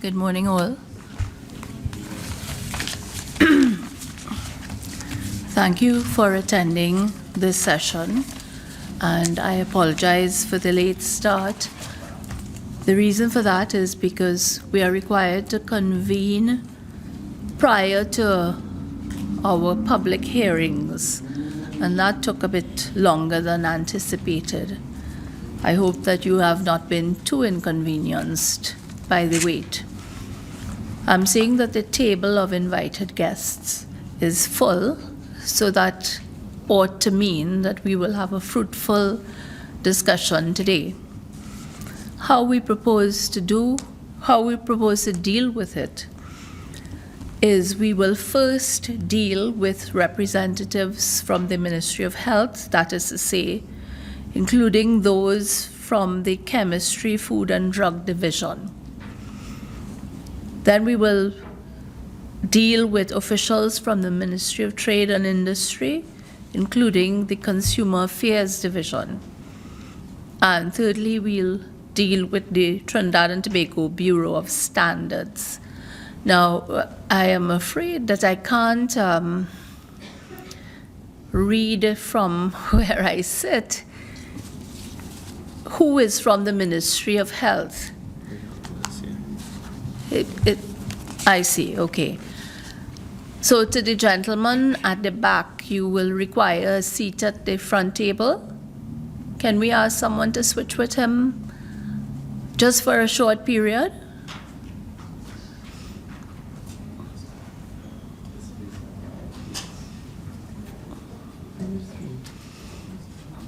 Good morning, all. Thank you for attending this session, and I apologize for the late start. The reason for that is because we are required to convene prior to our public hearings, and that took a bit longer than anticipated. I hope that you have not been too inconvenienced by the wait. I'm saying that the table of invited guests is full, so that ought to mean that we will have a fruitful discussion today. How we propose to deal with it is we will first deal with representatives from the Ministry of Health, that is to say, including those from the Chemistry, Food and Drug Division. Then we will deal with officials from the Ministry of Trade and Industry, including the Consumer Affairs Division. And thirdly, we'll deal with the Trinidad and Tobago Bureau of Standards. Now, I am afraid that I can't read from where I sit who is from the Ministry of Health. I see, okay. So to the gentleman at the back, you will require a seat at the front table. Can we ask someone to switch with him just for a short period?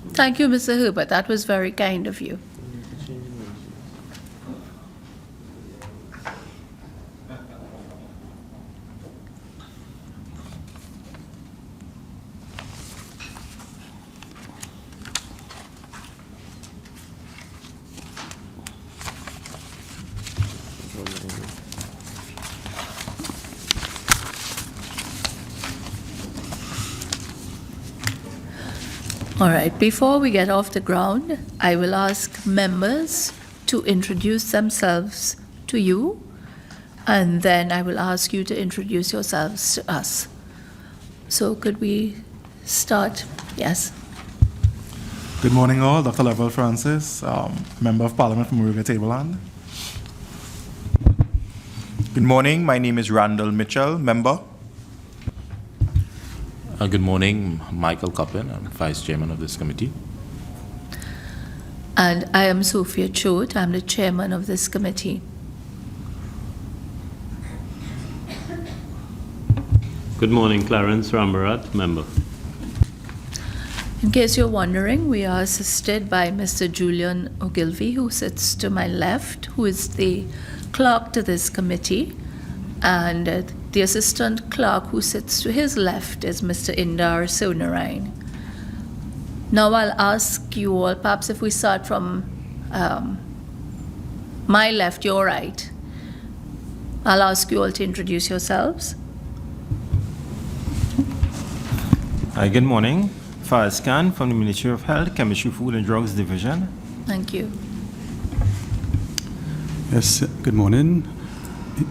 Thank you, Mr. Herbert. That was very kind of you. All right, before we get off the ground, I will ask members to introduce themselves to you, and then I will ask you to introduce yourselves to us. So could we start? Yes. Good morning all, Dr. Lovell Francis, Member of Parliament from River Tableland. Good morning, my name is Randall Mitchell, Member. Good morning, Michael Coppin. I'm Vice Chairman of this committee. And I am Sophia Choate. I'm the Chairman of this committee. Good morning, Clarence Rambharat, Member. In case you're wondering, we are assisted by Mr. Julian Ogilvie, who sits to my left, who is the clerk to this committee, and the assistant clerk who sits to his left is Mr. Indar Sonarain. Now I'll ask you all, perhaps if we start from my left, your right. I'll ask you all to introduce yourselves. Hi, good morning. Faiz Khan from the Ministry of Health, Chemistry, Food and Drugs Division. Thank you. Yes, good morning.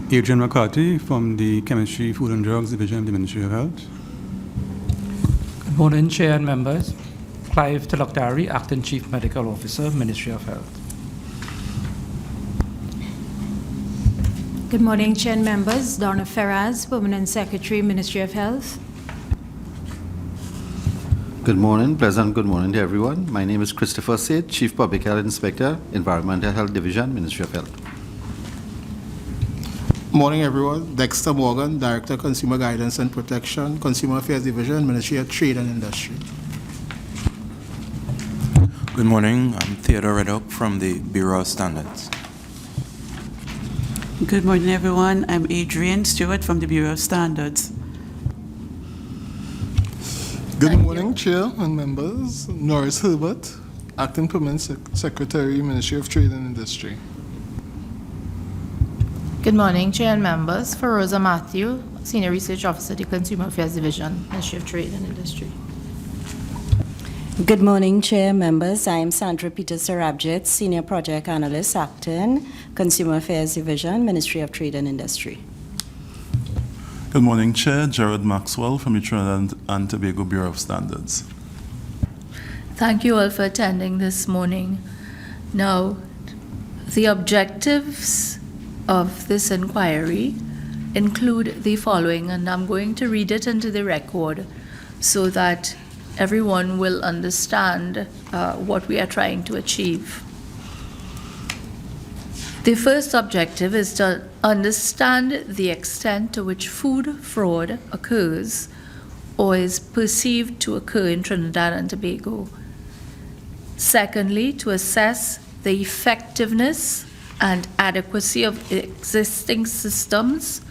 Adrian McCarthy from the Chemistry, Food and Drugs Division of the Ministry of Health. Good morning, Chair and members. Clive Talakdari, Acting Chief Medical Officer, Ministry of Health. Good morning, Chair and members. Donna Ferraz, Permanent Secretary, Ministry of Health. Good morning, pleasant good morning to everyone. My name is Christopher Said, Chief Public Health Inspector, Environmental Health Division, Ministry of Health. Morning, everyone. Dexter Morgan, Director, Consumer Guidance and Protection, Consumer Affairs Division, Ministry of Trade and Industry. Good morning. I'm Theodore Reddock from the Bureau of Standards. Good morning, everyone. I'm Adrienne Stewart from the Bureau of Standards. Good morning, Chair and members. Norris Herbert, Acting Permanent Secretary, Ministry of Trade and Industry. Good morning, Chair and members. Feroza Matthew, Senior Research Officer, the Consumer Affairs Division, Ministry of Trade and Industry. Good morning, Chair, members. I am Sandra Peter-Sarabjit, Senior Project Analyst, Acton, Consumer Affairs Division, Ministry of Trade and Industry. Good morning, Chair. Gerard Maxwell from the Trinidad and Tobago Bureau of Standards. Thank you all for attending this morning. Now, the objectives of this inquiry include the following, and I'm going to read it into the record so that everyone will understand what we are trying to achieve. The first objective is to understand the extent to which food fraud occurs or is perceived to occur in Trinidad and Tobago. Secondly, to assess the effectiveness and adequacy of existing systems,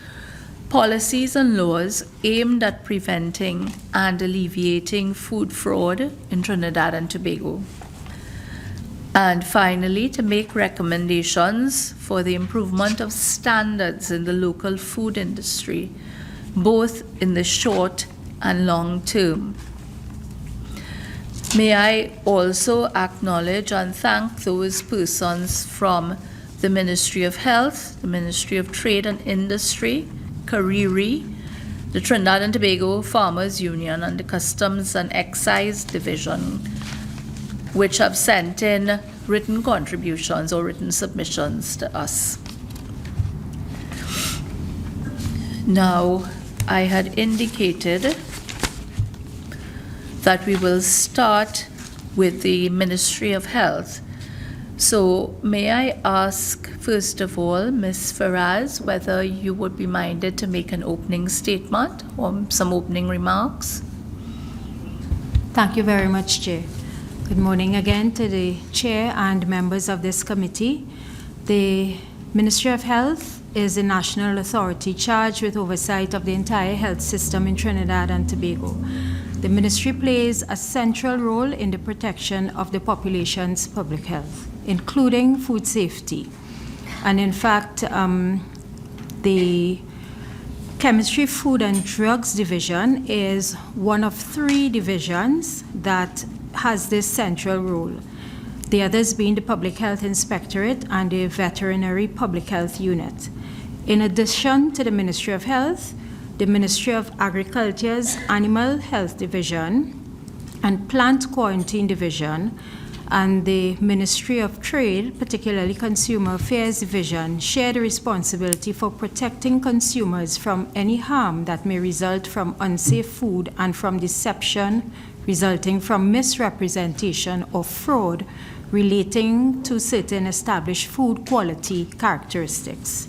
policies and laws aimed at preventing and alleviating food fraud in Trinidad and Tobago. And finally, to make recommendations for the improvement of standards in the local food industry, both in the short and long term. May I also acknowledge and thank those persons from the Ministry of Health, the Ministry of Trade and Industry, Cariri, the Trinidad and Tobago Farmers Union, and the Customs and Excise Division, which have sent in written contributions or written submissions to us. Now, I had indicated that we will start with the Ministry of Health. So may I ask, first of all, Ms. Faraz, whether you would be minded to make an opening statement or some opening remarks? Thank you very much, Chair. Good morning again to the Chair and members of this committee. The Ministry of Health is a national authority charged with oversight of the entire health system in Trinidad and Tobago. The ministry plays a central role in the protection of the population's public health, including food safety. And in fact, the Chemistry, Food and Drugs Division is one of 3 divisions that has this central role. The others being the Public Health Inspectorate and the Veterinary Public Health Unit. In addition to the Ministry of Health, the Ministry of Agriculture's Animal Health Division and Plant Quarantine Division and the Ministry of Trade, particularly Consumer Affairs Division, share the responsibility for protecting consumers from any harm that may result from unsafe food and from deception resulting from misrepresentation or fraud relating to certain established food quality characteristics.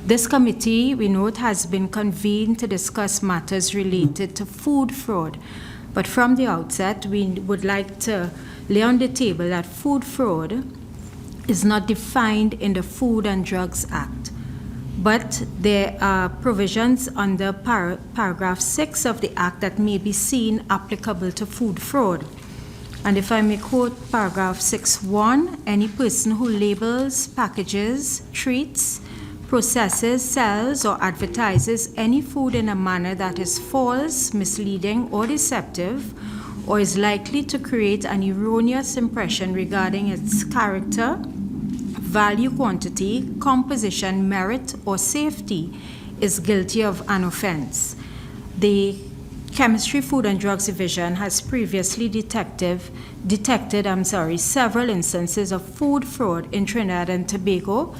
This committee, we note, has been convened to discuss matters related to food fraud. But from the outset, we would like to lay on the table that food fraud is not defined in the Food and Drugs Act, but there are provisions under paragraph 6 of the Act that may be seen applicable to food fraud. And if I may quote paragraph 6.1, any person who labels, packages, treats, processes, sells, or advertises any food in a manner that is false, misleading, or deceptive, or is likely to create an erroneous impression regarding its character, value, quantity, composition, merit, or safety, is guilty of an offense. The Chemistry, Food and Drugs Division has previously detected several instances of food fraud in Trinidad and Tobago.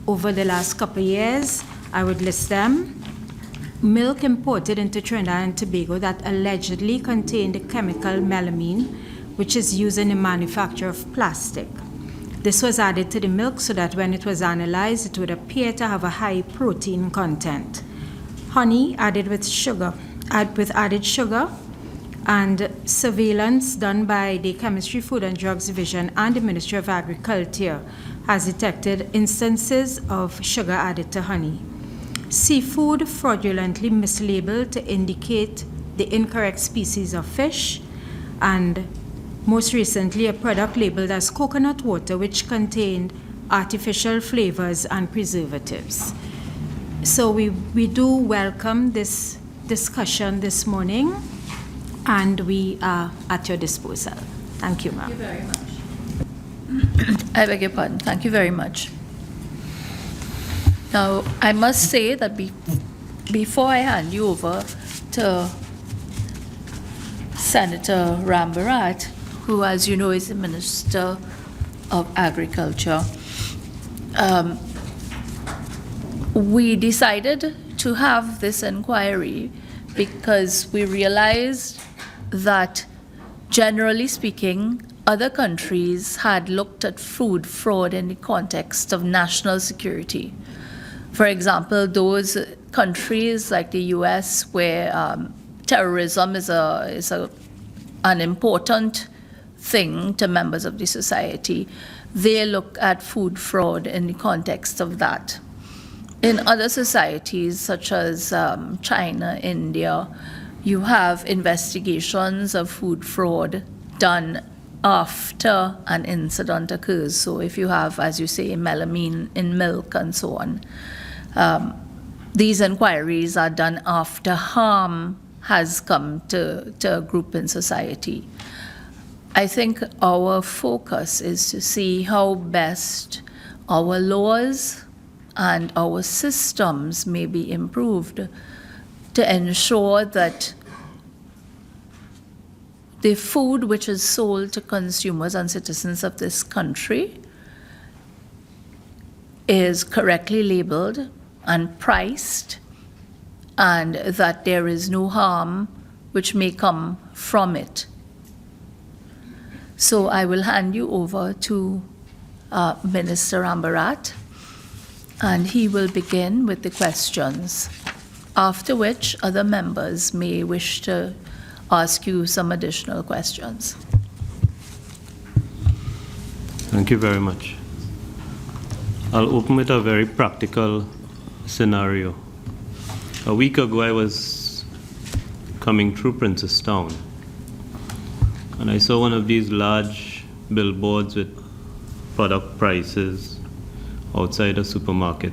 Over the last couple of years, I would list them. Milk imported into Trinidad and Tobago that allegedly contained the chemical melamine, which is used in the manufacture of plastic. This was added to the milk so that when it was analyzed, it would appear to have a high protein content. Honey added with sugar, added sugar, and surveillance done by the Chemistry, Food and Drugs Division and the Ministry of Agriculture has detected instances of sugar added to honey. Seafood fraudulently mislabeled to indicate the incorrect species of fish, and most recently a product labeled as coconut water which contained artificial flavors and preservatives. So we do welcome this discussion this morning and we are at your disposal. Thank you, ma'am. Thank you very much. I beg your pardon. Thank you very much. Now, I must say that before I hand you over to Senator Rambharat, who, as you know, is the Minister of Agriculture, we decided to have this inquiry because we realized that, generally speaking, other countries had looked at food fraud in the context of national security. For example, those countries like the US, where terrorism is an important thing to members of the society, they look at food fraud in the context of that. In other societies, such as China, India, you have investigations of food fraud done after an incident occurs. So if you have, as you say, melamine in milk and so on, these inquiries are done after harm has come to a group in society. I think our focus is to see how best our laws and our systems may be improved to ensure that the food which is sold to consumers and citizens of this country is correctly labeled and priced, and that there is no harm which may come from it. So I will hand you over to Minister Rambharat, and he will begin with the questions, after which other members may wish to ask you some additional questions. Thank you very much. I'll open with a very practical scenario. A week ago, I was coming through Princestown, and I saw one of these large billboards with product prices outside a supermarket.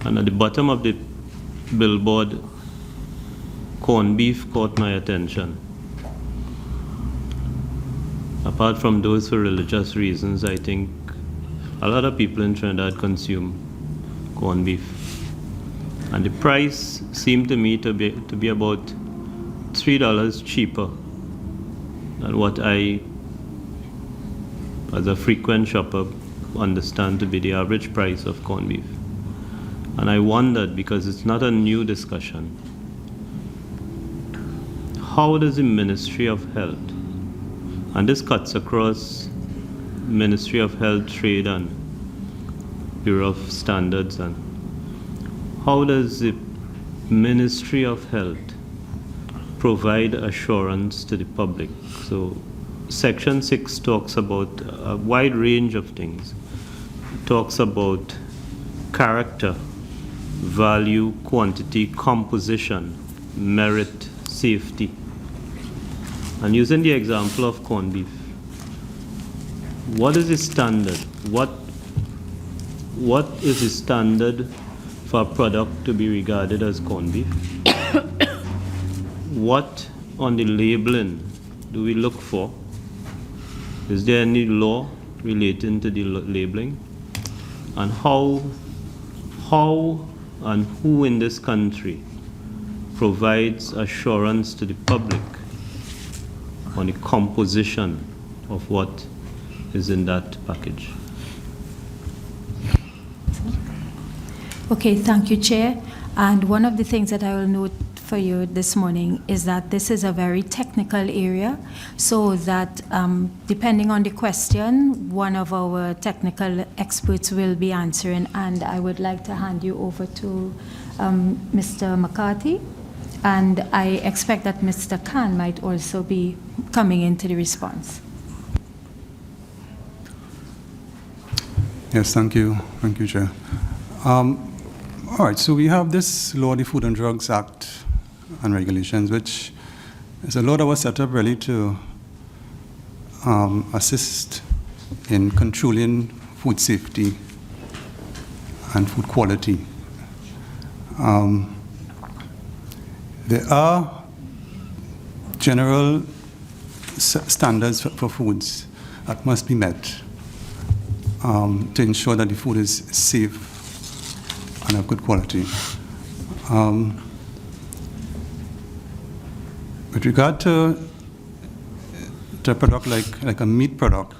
And at the bottom of the billboard, corned beef caught my attention. Apart from those for religious reasons, I think a lot of people in Trinidad consume corned beef. And the price seemed to me to be about $3 cheaper than what I, as a frequent shopper, understand to be the average price of corned beef. And I wondered, because it's not a new discussion, how does the Ministry of Health, and this cuts across Ministry of Health, Trade and Bureau of Standards, and how does the Ministry of Health provide assurance to the public? So Section 6 talks about a wide range of things. It talks about character, value, quantity, composition, merit, safety. And using the example of corned beef, what is the standard? What is the standard for a product to be regarded as corned beef? What on the labeling do we look for? Is there any law relating to the labeling? And how and who in this country provides assurance to the public on the composition of what is in that package? Okay, thank you, Chair. And one of the things that I will note for you this morning is that this is a very technical area, so that depending on the question, one of our technical experts will be answering, and I would like to hand you over to Mr. McCarthy, and I expect that Mr. Khan might also be coming into the response. Yes, thank you. Thank you, Chair. All right, so we have this law, the Food and Drugs Act and Regulations, which is a law that was set up really to assist in controlling food safety and food quality. There are general standards for foods that must be met to ensure that the food is safe and of good quality. With regard to a product like a meat product,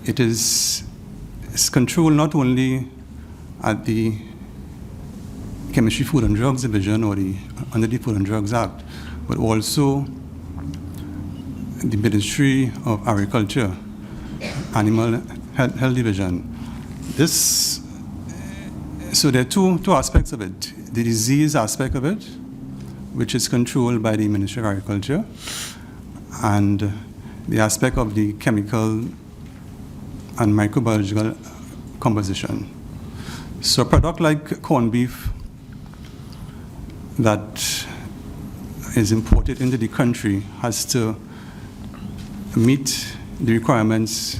it's controlled not only at the Chemistry, Food and Drugs Division or under the Food and Drugs Act, but also the Ministry of Agriculture, Animal Health Division. So there are two aspects of it. The disease aspect of it, which is controlled by the Ministry of Agriculture, and the aspect of the chemical and microbiological composition. So a product like corned beef that is imported into the country has to meet the requirements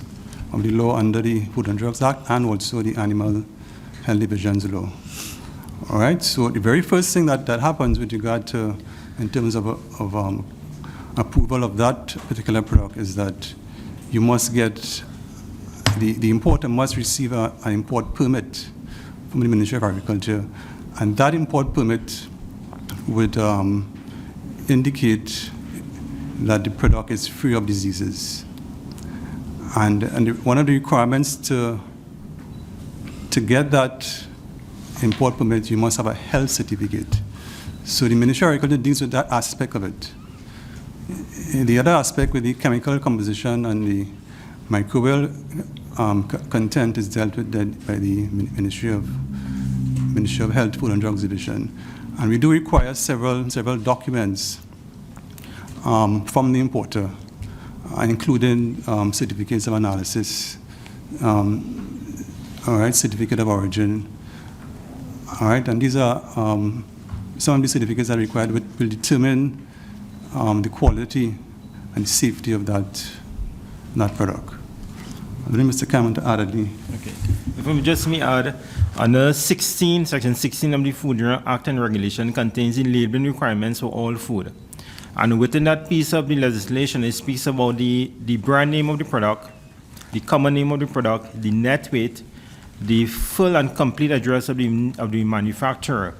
of the law under the Food and Drugs Act and also the Animal Health Division's law. All right, so the very first thing that happens with regard to, in terms of approval of that particular product, is that you must get, the importer must receive an import permit from the Ministry of Agriculture, and that import permit would indicate that the product is free of diseases. And one of the requirements to get that import permit, you must have a health certificate. So the Ministry of Agriculture deals with that aspect of it. The other aspect with the chemical composition and the microbial content is dealt with by the Ministry of Health, Food and Drugs Division. And we do require several documents from the importer, including certificates of analysis, all right, certificate of origin. All right, and these are some of the certificates that are required will determine the quality and the safety of that product. I believe Mr. Cameron to add any. Okay. If I just may add, under Section 16 of the Food Act and Regulation contains the labeling requirements for all food. And within that piece of the legislation, it speaks about the brand name of the product, the common name of the product, the net weight, the full and complete address of the manufacturer.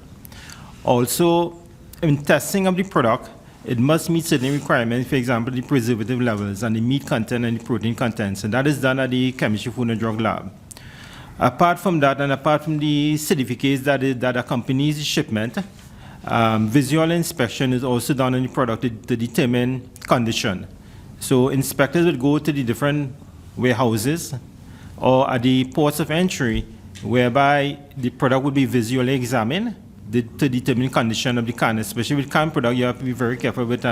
Also, in testing of the product, it must meet certain requirements, for example, the preservative levels and the meat content and the protein contents, and that is done at the Chemistry, Food and Drug Lab. Apart from that, and apart from the certificates that accompanies the shipment, visual inspection is also done on the product to determine condition. So inspectors would go to the different warehouses or at the ports of entry, whereby the product would be visually examined to determine condition of the can. Especially with canned product, you have to be very careful with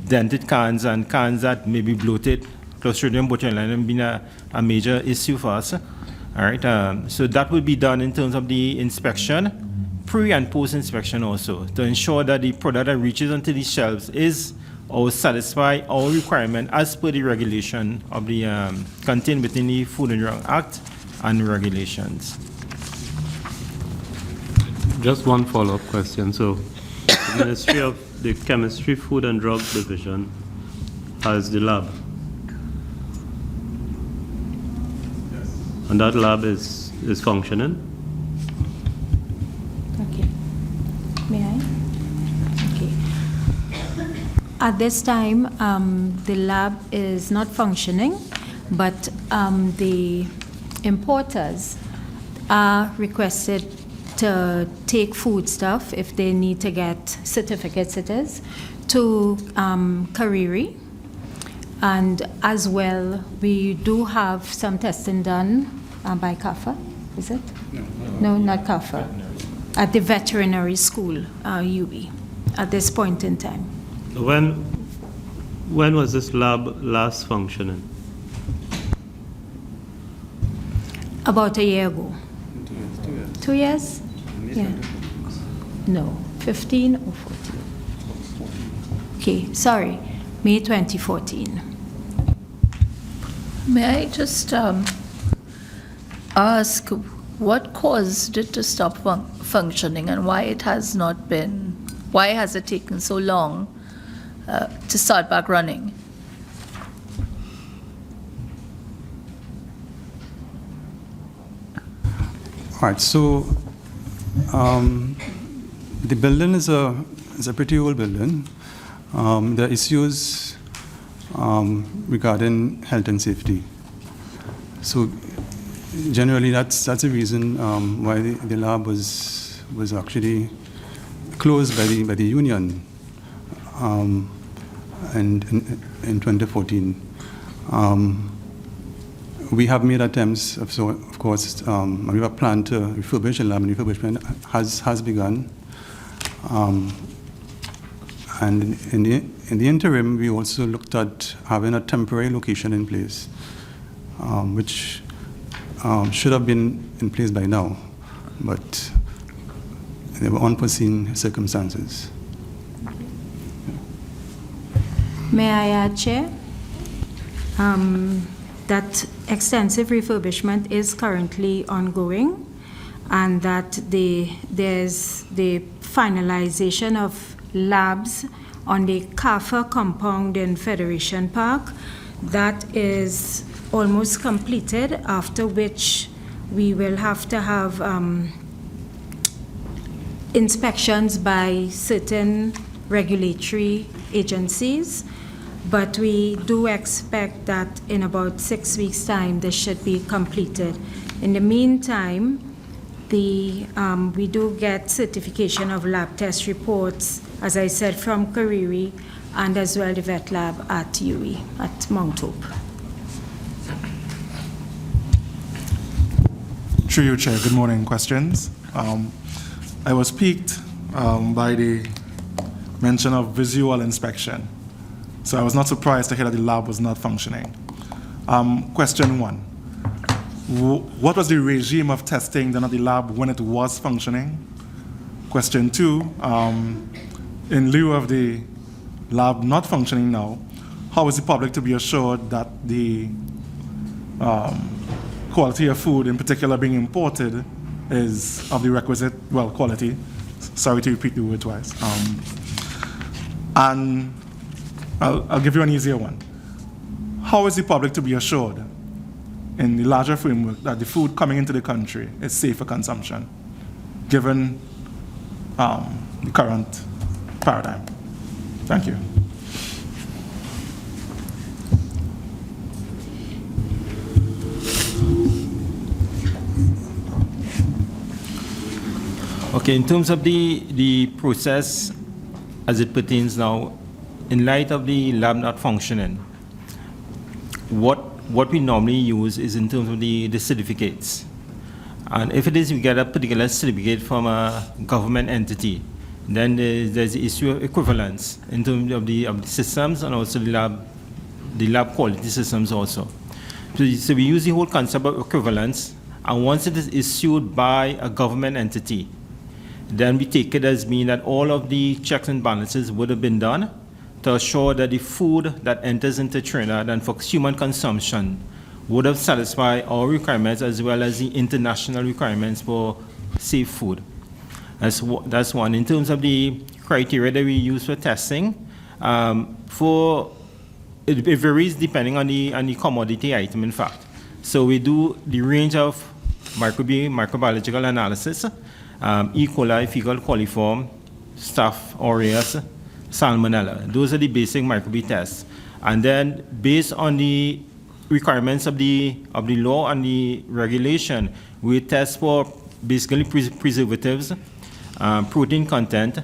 dented cans and cans that may be bloated. Clostridium botulinum being a major issue for us. All right, so that would be done in terms of the inspection, pre and post inspection also, to ensure that the product that reaches onto the shelves is or satisfy all requirements as per the regulation of the contained within the Food and Drug Act and regulations. Just one follow-up question. So, the Ministry of the Chemistry, Food and Drug Division has the lab. Yes. And that lab is functioning? Okay. May I? Okay. At this time, the lab is not functioning, but the importers are requested to take food stuff, if they need to get certificates, to Kariri. And as well, we do have some testing done by CAFA, is it? No, not CAFA. At the veterinary school, UB, at this point in time. When was this lab last functioning? About a year ago. 2 years? Yeah. No, 15 or 14. Okay, sorry, May 2014. May I just ask what caused it to stop functioning and why it has not been, why has it taken so long to start back running? All right, so the building is a pretty old building. There are issues regarding health and safety. So generally, that's the reason why the lab was actually closed by the union and in 2014. We have made attempts, of course, we have a plan to refurbish the lab, and refurbishment has begun. And in the interim, we also looked at having a temporary location in place, which should have been in place by now, but there were unforeseen circumstances. May I add, Chair? That extensive refurbishment is currently ongoing, and that there's the finalization of labs on the CAFA compound in Federation Park. That is almost completed, after which we will have to have inspections by certain regulatory agencies. But we do expect that in about 6 weeks' time, this should be completed. In the meantime, we do get certification of lab test reports, as I said, from Kariri, and as well the vet lab at UE, at Mount Hope. Through you, Chair. Good morning. Questions? I was piqued by the mention of visual inspection. So I was not surprised to hear that the lab was not functioning. Question one, what was the regime of testing done at the lab when it was functioning? Question two, in lieu of the lab not functioning now, how is the public to be assured that the quality of food, in particular being imported, is of the requisite, well, quality? Sorry to repeat the word twice. And I'll give you an easier one. How is the public to be assured in the larger framework that the food coming into the country is safe for consumption, given the current paradigm? Thank you. Okay, in terms of the process as it pertains now, in light of the lab not functioning, what we normally use is in terms of the certificates. And if it is we get a particular certificate from a government entity, then there's the issue of equivalence in terms of the systems and also the lab quality systems also. So we use the whole concept of equivalence, and once it is issued by a government entity, then we take it as mean that all of the checks and balances would have been done to assure that the food that enters into Trinidad and for human consumption would have satisfied our requirements as well as the international requirements for safe food. That's one. In terms of the criteria that we use for testing, it varies depending on the commodity item, in fact. So we do the range of microbiological analysis, E. coli, fecal coliform, Staph aureus, Salmonella. Those are the basic microbe tests. And then based on the requirements of the law and the regulation, we test for basically preservatives, protein content,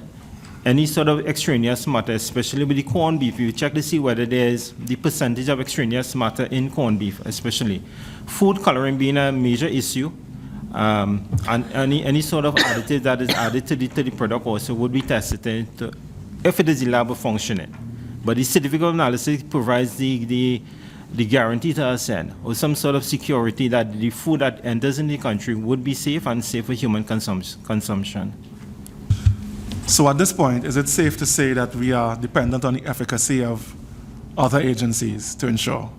any sort of extraneous matter, especially with the corned beef. We check to see whether there's the percentage of extraneous matter in corned beef, especially. Food coloring being a major issue, and any sort of additive that is added to the product also would be tested if it is the lab functioning. But the certificate of analysis provides the guarantee to us then, or some sort of security that the food that enters in the country would be safe and safe for human consumption. So at this point, is it safe to say that we are dependent on the efficacy of other agencies to ensure,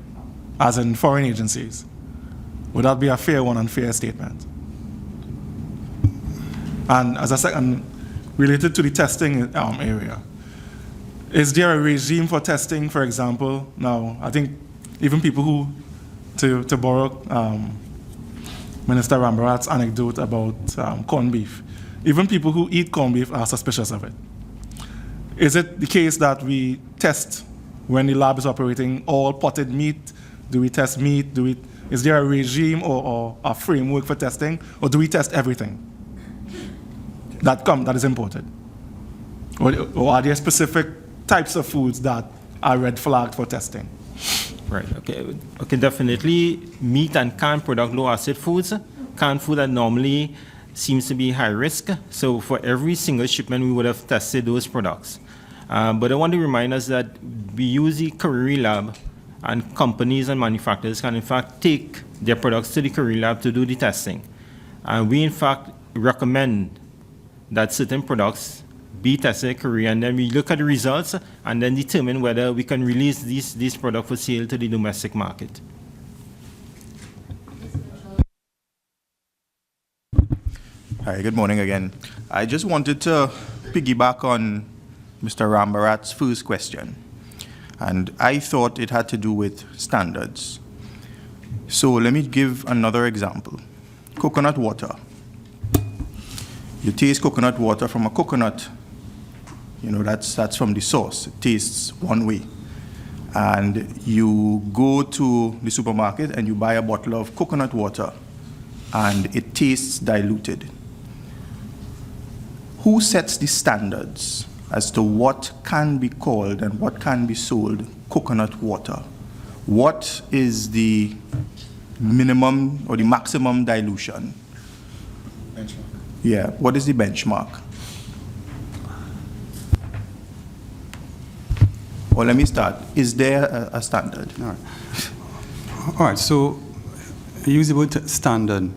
as in foreign agencies? Would that be a fair one and fair statement? And as a second, related to the testing area, Is there a regime for testing, for example? Now, I think even people who, to borrow Minister Rambharat's anecdote about corned beef, even people who eat corned beef are suspicious of it. Is it the case that we test when the lab is operating all potted meat? Do we test meat? Is there a regime or a framework for testing? Or do we test everything that is imported? Or are there specific types of foods that are red flagged for testing? Right, okay, definitely meat and canned product, low acid foods, canned food that normally seems to be high risk. So for every single shipment, we would have tested those products. But I want to remind us that we use the Korea lab, and companies and manufacturers can in fact take their products to the Korea lab to do the testing. And we in fact recommend that certain products be tested in Korea, and then we look at the results and then determine whether we can release these products for sale to the domestic market. Hi, good morning again. I just wanted to piggyback on Mr. Rambharat's first question, and I thought it had to do with standards. So let me give another example. Coconut water. You taste coconut water from a coconut, that's from the source. It tastes one way. And you go to the supermarket and you buy a bottle of coconut water and it tastes diluted. Who sets the standards as to what can be called and what can be sold coconut water? What is the minimum or the maximum dilution? Benchmark. Yeah, what is the benchmark? Well, let me start. Is there a standard? All right, so use the word standard.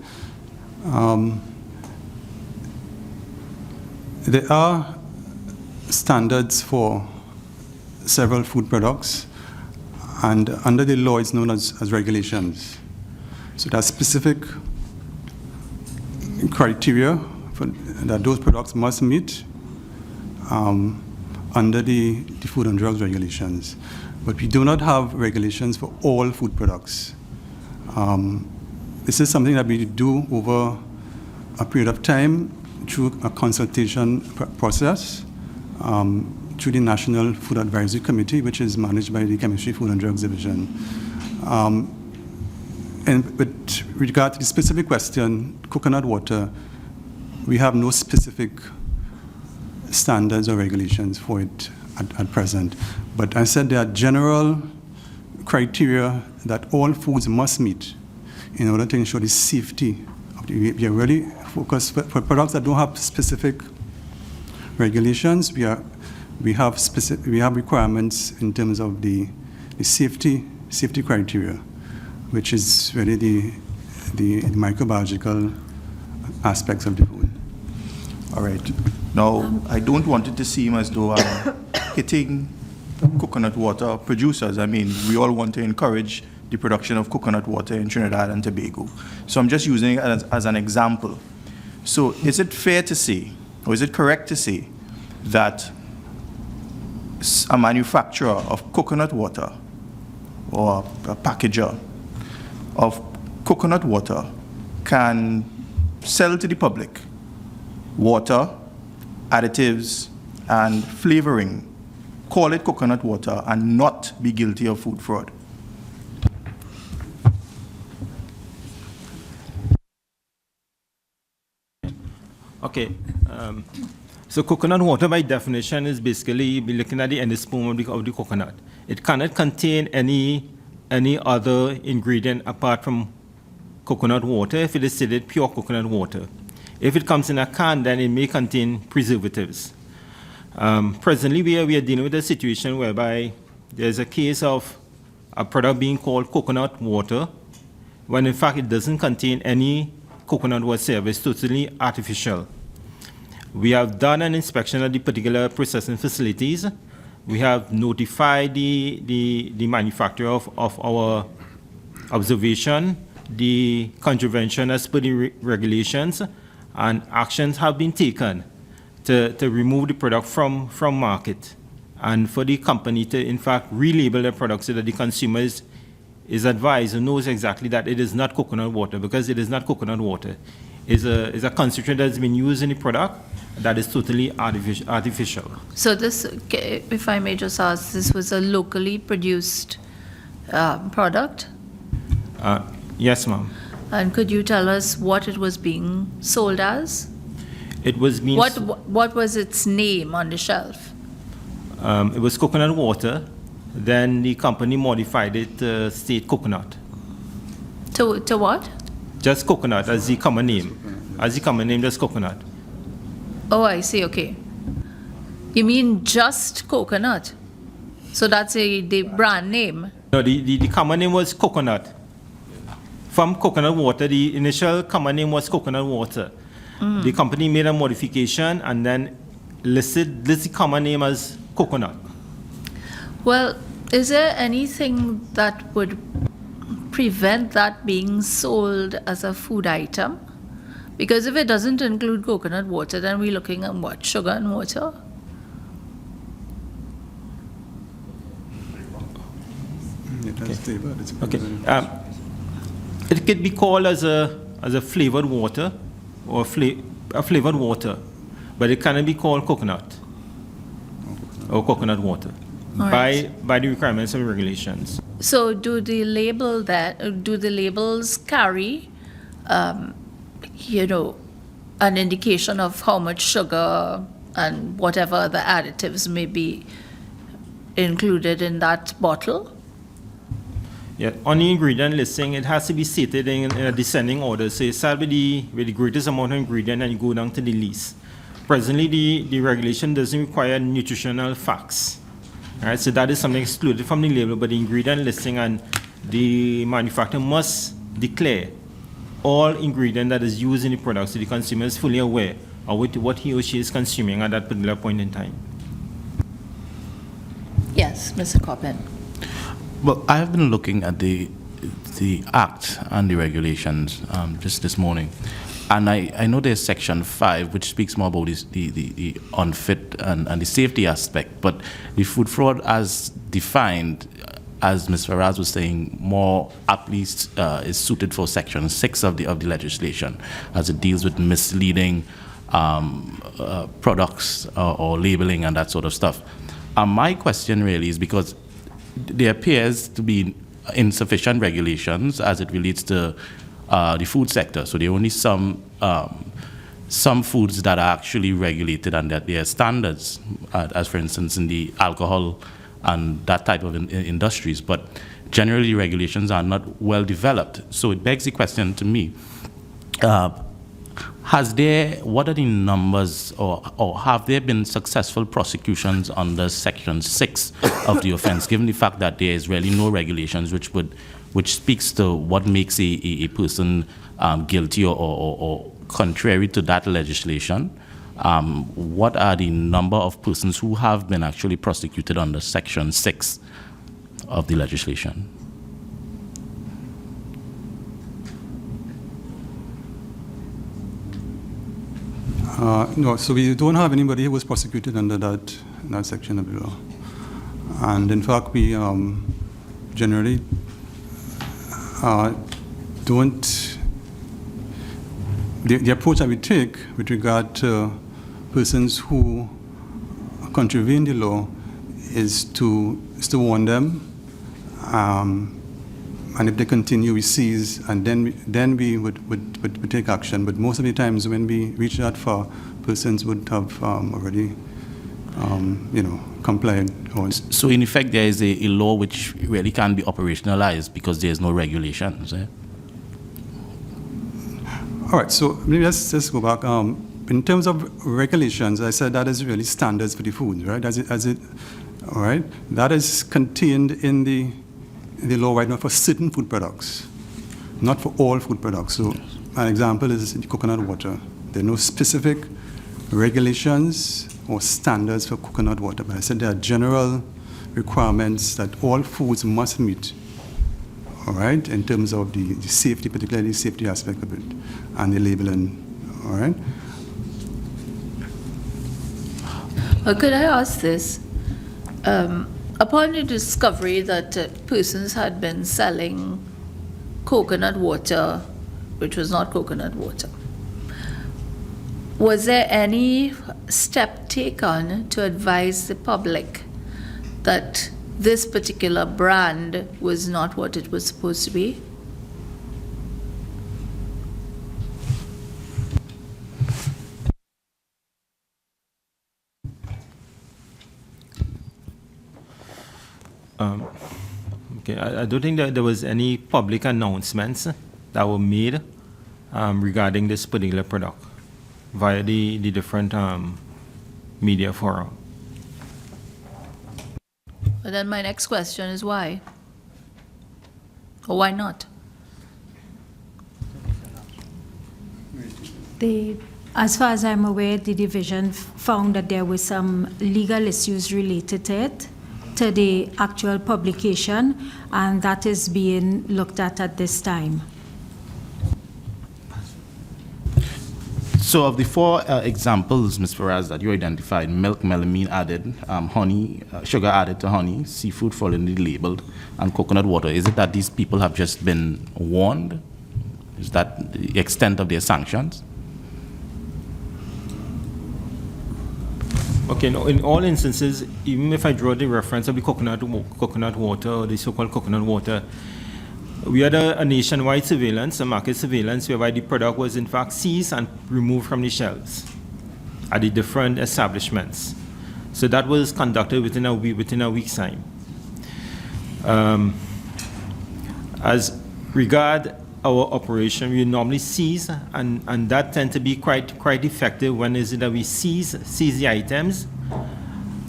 There are standards for several food products, and under the law it's known as regulations. So there are specific criteria that those products must meet under the Food and Drugs regulations. But we do not have regulations for all food products. This is something that we do over a period of time through a consultation process through the National Food Advisory Committee, which is managed by the Chemistry, Food and Drugs Division. And with regard to the specific question, coconut water, we have no specific standards or regulations for it at present. But I said there are general criteria that all foods must meet in order to ensure the safety of the. We are really focused for products that don't have specific regulations. We have requirements in terms of the safety criteria, which is really the microbiological aspects of the food. All right. Now, I don't want it to seem as though I'm hitting coconut water producers. I mean, we all want to encourage the production of coconut water in Trinidad and Tobago. So I'm just using it as an example. So is it fair to say, or is it correct to say, that a manufacturer of coconut water or a packager of coconut water can sell to the public water, additives, and flavoring, call it coconut water, and not be guilty of food fraud? Okay, so coconut water by definition is basically be looking at the endosperm of the coconut. It cannot contain any other ingredient apart from coconut water if it is stated pure coconut water. If it comes in a can, then it may contain preservatives. Presently, we are dealing with a situation whereby there's a case of a product being called coconut water, when in fact it doesn't contain any coconut whatsoever. It's totally artificial. We have done an inspection at the particular processing facilities. We have notified the manufacturer of our observation, the contravention as per the regulations, and actions have been taken to remove the product from market. and for the company to, in fact, relabel their product so that the consumer is advised and knows exactly that it is not coconut water, because it is not coconut water. It's a constituent that has been used in the product that is totally artificial. So this, if I may just ask, this was a locally produced product? Yes, ma'am. And could you tell us what it was being sold as? It was being... What was its name on the shelf? It was coconut water. Then the company modified it to state coconut. To what? Just coconut as the common name. As the common name, just coconut. Oh, I see, okay. You mean just coconut? So that's the brand name? No, the common name was coconut. From coconut water, the initial common name was coconut water. The company made a modification and then listed the common name as coconut. Well, is there anything that would prevent that being sold as a food item? Because if it doesn't include coconut water, then we're looking at what, sugar and water? Okay. It could be called as a flavored water or a flavored water, but it cannot be called coconut or coconut water by the requirements and regulations. So do the labels carry, an indication of how much sugar and whatever other additives may be included in that bottle? Yeah, on the ingredient listing, it has to be stated in a descending order. So you start with the greatest amount of ingredient and you go down to the least. Presently, the regulation doesn't require nutritional facts. All right, so that is something excluded from the label, but the ingredient listing and the manufacturer must declare all ingredient that is used in the product so the consumer is fully aware of what he or she is consuming at that particular point in time. Yes, Mr. Coppin. Well, I have been looking at the Act and the regulations just this morning, and I know there's Section 5, which speaks more about the unfit and the safety aspect, but the food fraud as defined, as Ms. Faraz was saying, more aptly is suited for Section 6 of the legislation, as it deals with misleading products or labeling and that sort of stuff. My question really is because there appears to be insufficient regulations as it relates to the food sector. So there are only some foods that are actually regulated and that there are standards, as for instance in the alcohol and that type of industries. But generally regulations are not well developed. So it begs the question to me, what are the numbers or have there been successful prosecutions under Section 6 of the offense, given the fact that there is really no regulations which speaks to what makes a person guilty or contrary to that legislation? What are the number of persons who have been actually prosecuted under Section 6 of the legislation? No, so we don't have anybody who was prosecuted under that section of the law. And in fact, we generally don't, the approach that we take with regard to persons who contravene the law is to warn them, and if they continue, we seize, and then we would take action. But most of the times when we reach that far, persons would have already, complied. So in effect, there is a law which really can't be operationalized because there is no regulations. Eh? All right, so maybe let's just go back. In terms of regulations, I said that is really standards for the food, right? All right, that is contained in the law right now for certain food products, not for all food products. So an example is coconut water. There are no specific regulations or standards for coconut water, but I said there are general requirements that all foods must meet, all right, in terms of the safety, particularly the safety aspect of it, and the labeling, all right? Could I ask this? Upon the discovery that persons had been selling coconut water, which was not coconut water, was there any step taken to advise the public that this particular brand was not what it was supposed to be? Okay, I don't think that there was any public announcements that were made regarding this particular product via the different media forum. But then my next question is why? Or why not? As far as I'm aware, the division found that there were some legal issues related to it, to the actual publication, and that is being looked at this time. So of the four examples, Ms. Faraz, that you identified, milk, melamine added, honey, sugar added to honey, seafood fraudulently labeled, and coconut water, is it that these people have just been warned? Is that the extent of their sanctions? Okay, no, in all instances, even if I draw the reference of the coconut water, or the so-called coconut water, we had a nationwide surveillance, a market surveillance, whereby the product was in fact seized and removed from the shelves at the different establishments. So that was conducted within a week's time. As regard our operation, we normally seize, and that tends to be quite effective. When is it that we seize the items?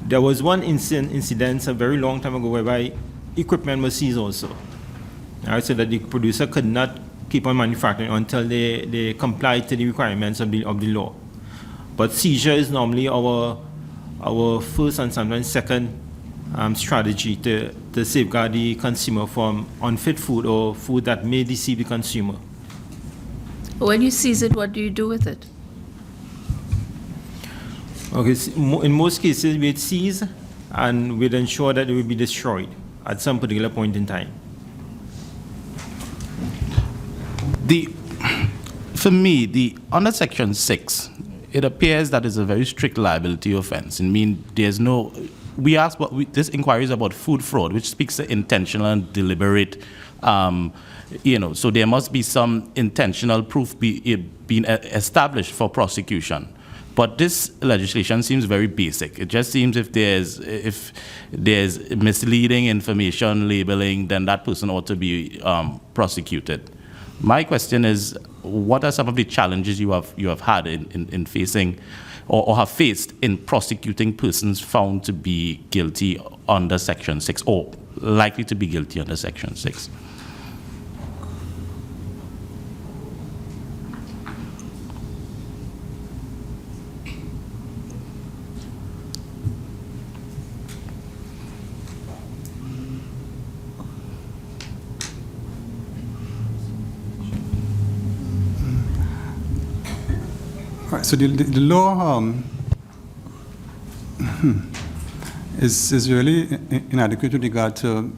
There was one incident a very long time ago whereby equipment was seized also. So that the producer could not keep on manufacturing until they complied to the requirements of the law. But seizure is normally our first and sometimes second strategy to safeguard the consumer from unfit food or food that may deceive the consumer. When you seize it, what do you do with it? Okay, in most cases we'd seize and we'd ensure that it will be destroyed at some particular point in time. For me, under Section 6, it appears that it's a very strict liability offense. I mean, there's no. We ask this inquiry is about food fraud, which speaks to intentional and deliberate. So there must be some intentional proof being established for prosecution. But this legislation seems very basic. It just seems if there's misleading information labeling, then that person ought to be prosecuted. My question is, what are some of the challenges you have had in facing or have faced in prosecuting persons found to be guilty under Section 6 or likely to be guilty under Section 6? So the law is really inadequate with regard to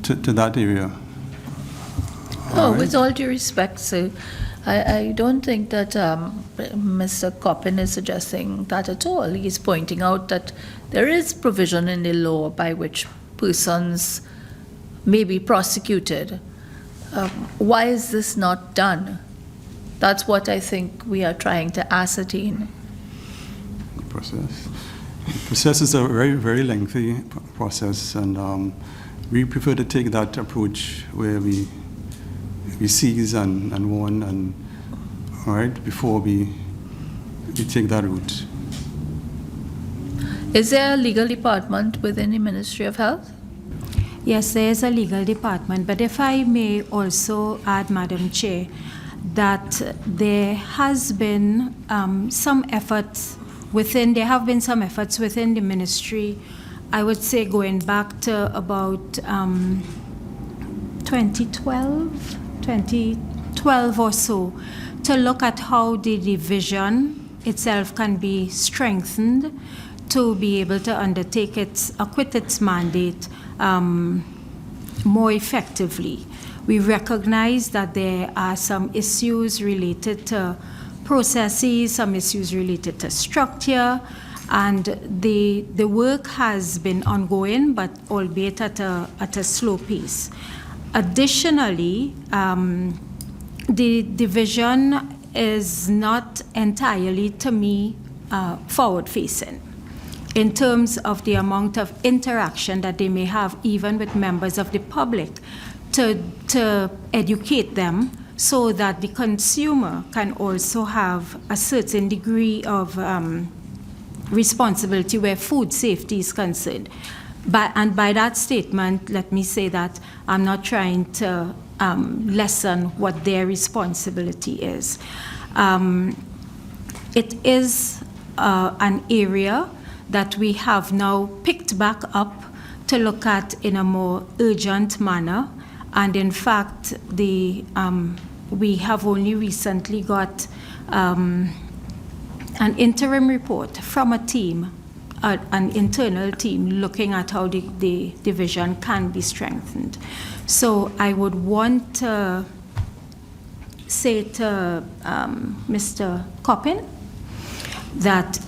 that area. With all due respect, sir, I don't think that Mr. Coppin is suggesting that at all. He's pointing out that there is provision in the law by which persons may be prosecuted. Why is this not done? That's what I think we are trying to ascertain. The process is a very, very lengthy process, and we prefer to take that approach where we seize and warn, and all right, before we take that route. Is there a legal department within the Ministry of Health? Yes, there is a legal department, but if I may also add, Madam Chair, that there has been some efforts within the ministry, I would say going back to about 2012 or so, to look at how the division itself can be strengthened to be able to undertake acquit its mandate more effectively. We recognize that there are some issues related to processes, some issues related to structure, and the work has been ongoing, but albeit at a slow pace. Additionally, the division is not entirely, to me, forward-facing in terms of the amount of interaction that they may have even with members of the public to educate them so that the consumer can also have a certain degree of responsibility where food safety is concerned. And by that statement, let me say that I'm not trying to lessen what their responsibility is. It is an area that we have now picked back up to look at in a more urgent manner. And in fact, we have only recently got an interim report from a team, an internal team, looking at how the division can be strengthened. So I would want to say to Mr. Coppin that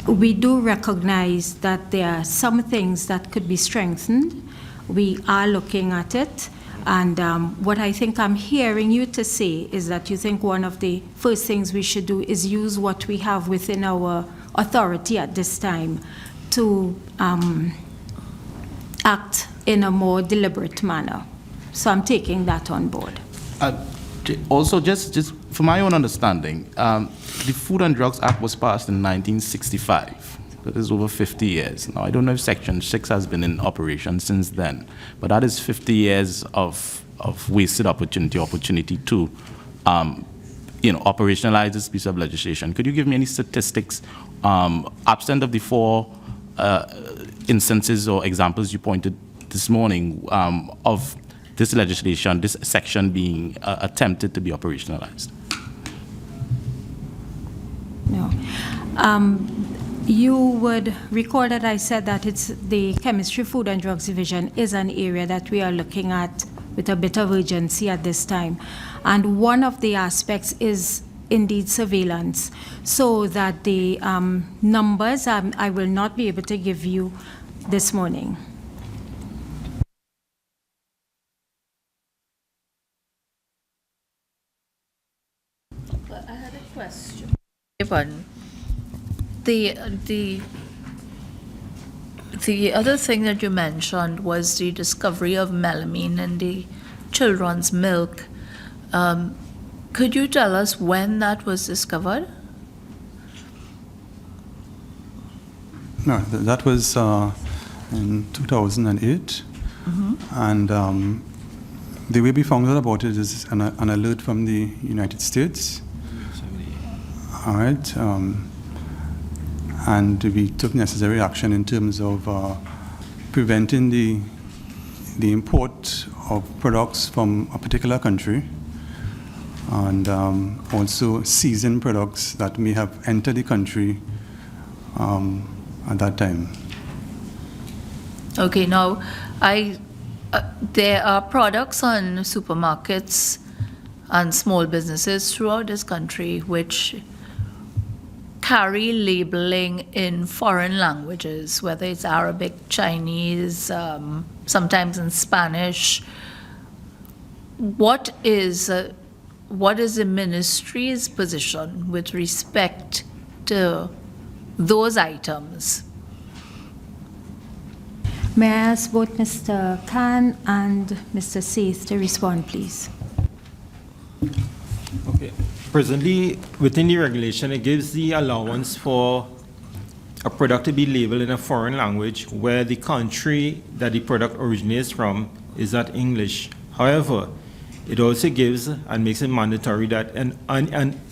we do recognize that there are some things that could be strengthened. We are looking at it. And what I think I'm hearing you to say is that you think one of the first things we should do is use what we have within our authority at this time to act in a more deliberate manner. So I'm taking that on board. Also, just for my own understanding, the Food and Drugs Act was passed in 1965. That is over 50 years. Now, I don't know if Section 6 has been in operation since then, but that is 50 years of wasted opportunity to, operationalize this piece of legislation. Could you give me any statistics, absent of the 4 instances or examples you pointed this morning, of this legislation, this section being attempted to be operationalized? No. You would recall that I said that it's the Chemistry, Food and Drugs Division is an area that we are looking at with a bit of urgency at this time. And one of the aspects is indeed surveillance, so that the numbers I will not be able to give you this morning. I had a question. The other thing that you mentioned was the discovery of melamine in the children's milk. Could you tell us when that was discovered? No, that was in 2008. And the way we found out about it is an alert from the United States. All right. And we took necessary action in terms of preventing the import of products from a particular country, and also seizing products that may have entered the country at that time. Okay, now there are products on supermarkets and small businesses throughout this country which carry labeling in foreign languages, whether it's Arabic, Chinese, sometimes in Spanish. What is the ministry's position with respect to those items? May I ask both Mr. Khan and Mr. Seith to respond, please? Okay. Presently, within the regulation, it gives the allowance for a product to be labeled in a foreign language where the country that the product originates from is not English. However, it also gives and makes it mandatory that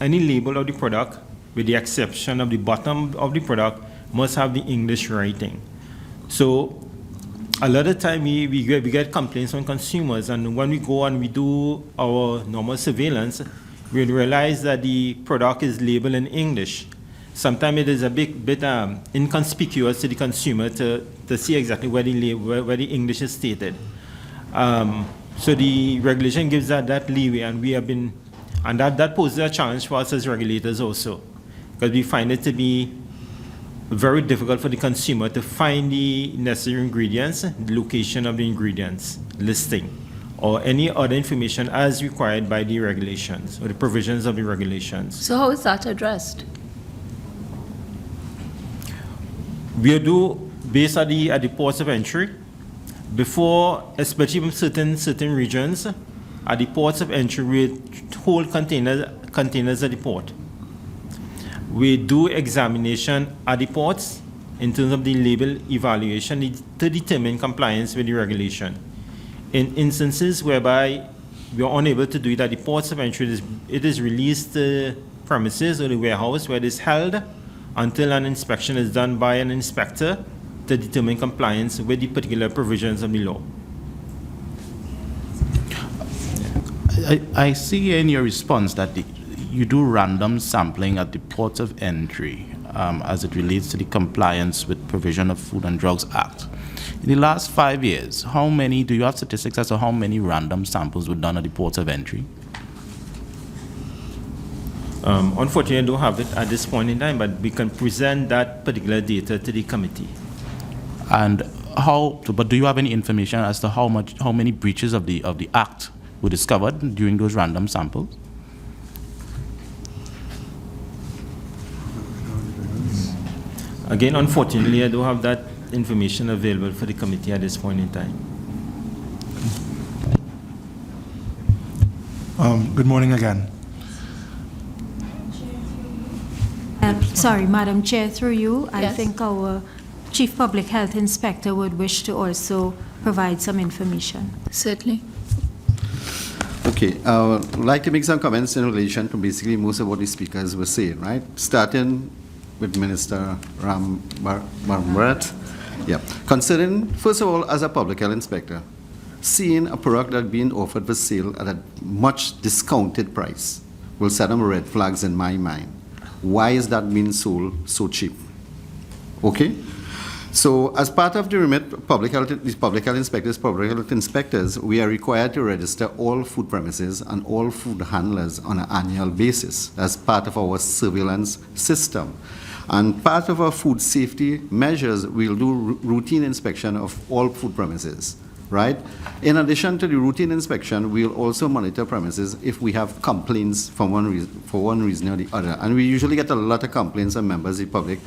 any label of the product, with the exception of the bottom of the product, must have the English writing. So a lot of time we get complaints from consumers, and when we go and we do our normal surveillance, we realize that the product is labeled in English. sometimes it is a bit inconspicuous to the consumer to see exactly where the English is stated. So the regulation gives that leeway, and that poses a challenge for us as regulators also, because we find it to be very difficult for the consumer to find the necessary ingredients, the location of the ingredients, listing, or any other information as required by the regulations or the provisions of the regulations. So how is that addressed? We do, based at the ports of entry, before, especially from certain regions, at the ports of entry, we hold containers at the port. We do examination at the ports in terms of the label evaluation to determine compliance with the regulation. In instances whereby we are unable to do it at the ports of entry, it is released to premises or the warehouse where it is held until an inspection is done by an inspector to determine compliance with the particular provisions of the law. I see in your response that you do random sampling at the ports of entry as it relates to the compliance with provision of Food and Drugs Act. In the last 5 years, do you have statistics as to how many random samples were done at the ports of entry? Unfortunately, I don't have it at this point in time, but we can present that particular data to the committee. And but do you have any information as to how many breaches of the Act were discovered during those random samples? Again, unfortunately, I don't have that information available for the committee at this point in time. Good morning again. Sorry, Madam Chair, through you, I Yes. think our Chief Public Health Inspector would wish to also provide some information. Certainly. Okay, I would like to make some comments in relation to basically most of what the speakers were saying, right? Starting with Minister Rambharat. Yeah. Considering, first of all, as a public health inspector, seeing a product that being offered for sale at a much discounted price will set them red flags in my mind. Why is that being sold so cheap? Okay? So as part of the remit, public health inspectors, we are required to register all food premises and all food handlers on an annual basis as part of our surveillance system. And part of our food safety measures, we'll do routine inspection of all food premises, right? In addition to the routine inspection, we'll also monitor premises if we have complaints for one reason or the other. And we usually get a lot of complaints from members of the public,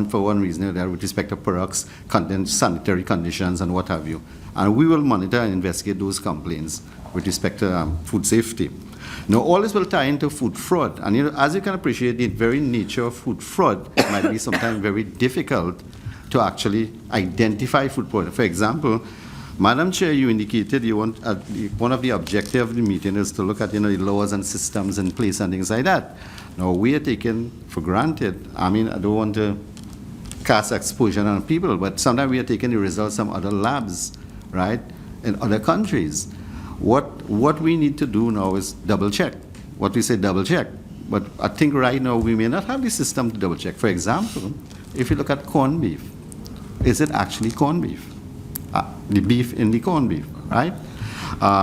for one reason or the other, with respect to products, content, sanitary conditions, and what have you. And we will monitor and investigate those complaints with respect to food safety. Now, all this will tie into food fraud. And as you can appreciate, the very nature of food fraud might be sometimes very difficult to actually identify food fraud. For example, Madam Chair, you indicated you want one of the objectives of the meeting is to look at the laws and systems in place and things like that. Now, we are taking for granted, I mean, I don't want to cast exposure on people, but sometimes we are taking the results from other labs, right, in other countries. What we need to do now is double check. What we say double check. But I think right now we may not have the system to double check. For example, if you look at corned beef, is it actually corned beef? The beef in the corned beef, right?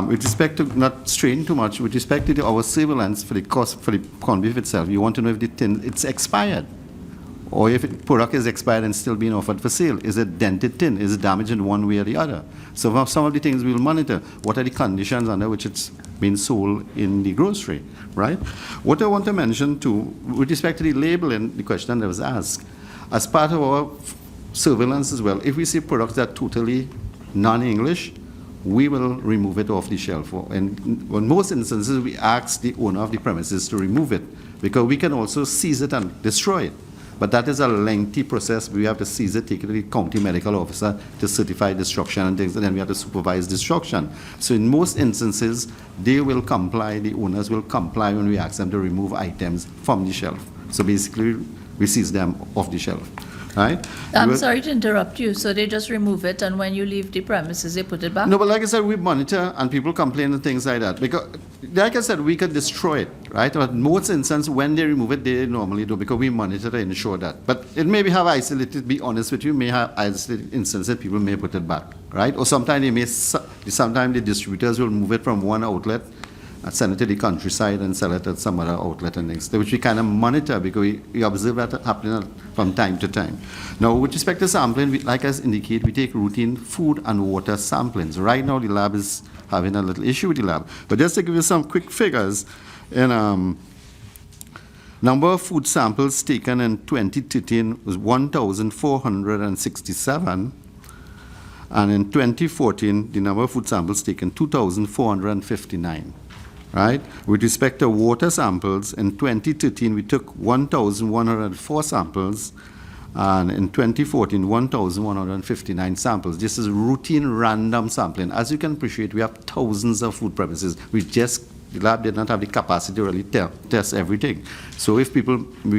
With respect to, not straying too much, with respect to our surveillance for the cost for the corned beef itself, you want to know if the tin, it's expired. Or if the product is expired and still being offered for sale. Is it dented tin? Is it damaged in one way or the other? So some of the things we'll monitor. What are the conditions under which it's being sold in the grocery, right? What I want to mention too, with respect to the labeling, the question that was asked, as part of our surveillance as well, if we see products that are totally non-English, we will remove it off the shelf. And in most instances, we ask the owner of the premises to remove it, because we can also seize it and destroy it. But that is a lengthy process. We have to seize it, take it to the county medical officer to certify destruction and things, and then we have to supervise destruction. So in most instances, they will comply, the owners will comply when we ask them to remove items from the shelf. So basically, we seize them off the shelf. right? I'm We- sorry to interrupt you. So they just remove it, and when you leave the premises, they put it back? No, but like I said, we monitor, and people complain and things like that. Because, like I said, we could destroy it, right? But most instances, when they remove it, they normally do, because we monitor to ensure that. But it may have isolated, be honest with you, may have isolated instances, people may put it back, right? Or sometimes they may, sometimes the distributors will move it from one outlet and send it to the countryside and sell it at some other outlet and things, which we kind of monitor because we observe that happening from time to time. Now, with respect to sampling, like I indicated, we take routine food and water samplings. Right now, the lab is having a little issue with the lab. But just to give you some quick figures, in number of food samples taken in 2013 was 1,467. And in 2014, the number of food samples taken, 2,459. Right? With respect to water samples, in 2013, we took 1,104 samples, and in 2014, 1,159 samples. This is routine random sampling. As you can appreciate, we have thousands of food premises. The lab did not have the capacity to really test everything. So if we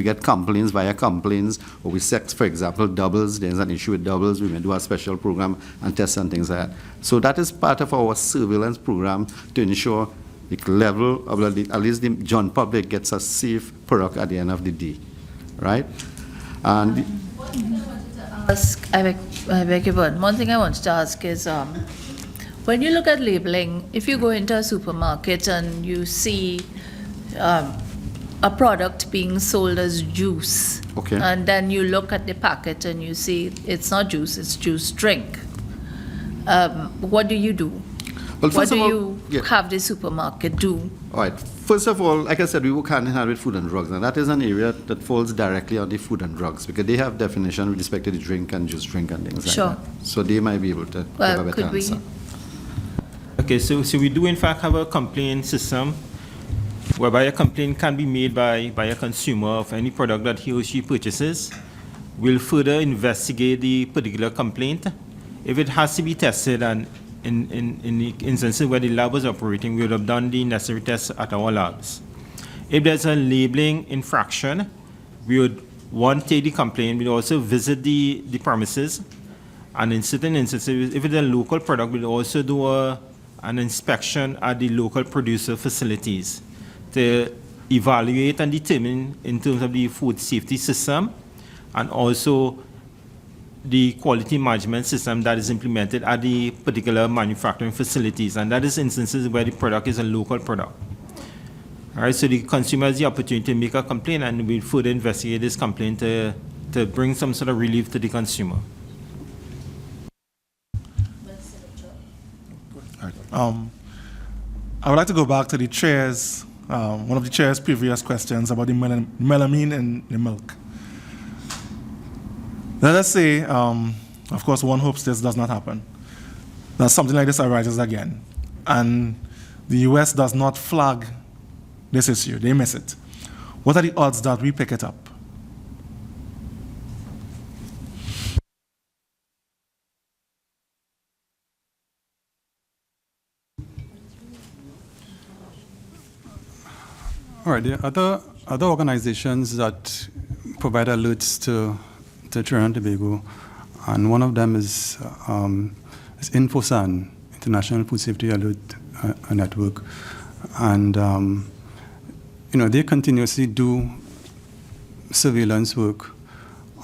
get complaints via complaints, or we set, for example, doubles, there's an issue with doubles, we may do a special program and test and things like that. So that is part of our surveillance program to ensure the level of, at least the general public gets a safe product at the end of the day, right? And one thing I wanted to ask, I beg your pardon. One thing I wanted to ask is, when you look at labeling, if you go into a supermarket and you see a product being sold as juice, okay, and then you look at the packet and you see it's not juice, it's juice drink, what do you do? Well, What do you have the supermarket do? All right. First of all, like I said, we work hand in hand with food and drugs, and that is an area that falls directly on the food and drugs because they have definition with respect to the drink and juice drink and things Sure. like that. So they might be able to give a better could we? answer. Okay, so we do in fact have a complaint system whereby a complaint can be made by a consumer of any product that he or she purchases. We'll further investigate the particular complaint. If it has to be tested, and in the instances where the lab was operating, we would have done the necessary tests at our labs. If there's a labeling infraction, we would, one, take the complaint. We'd also visit the premises. And in certain instances, if it's a local product, we'll also do an inspection at the local producer facilities to evaluate and determine in terms of the food safety system and also the quality management system that is implemented at the particular manufacturing facilities. And that is instances where the product is a local product. All right, so the consumer has the opportunity to make a complaint, and we'll further investigate this complaint to bring some sort of relief to the consumer. I would like to go back to the chair's, one of the chair's previous questions about the melamine in the milk. Let us say, of course, one hopes this does not happen, that something like this arises again, and the US does not flag this issue, they miss it. What are the odds that we pick it up? All right, there are other organizations that provide alerts to Trinidad and Tobago, and one of them is InfoSan, International Food Safety Alert Network, and they continuously do surveillance work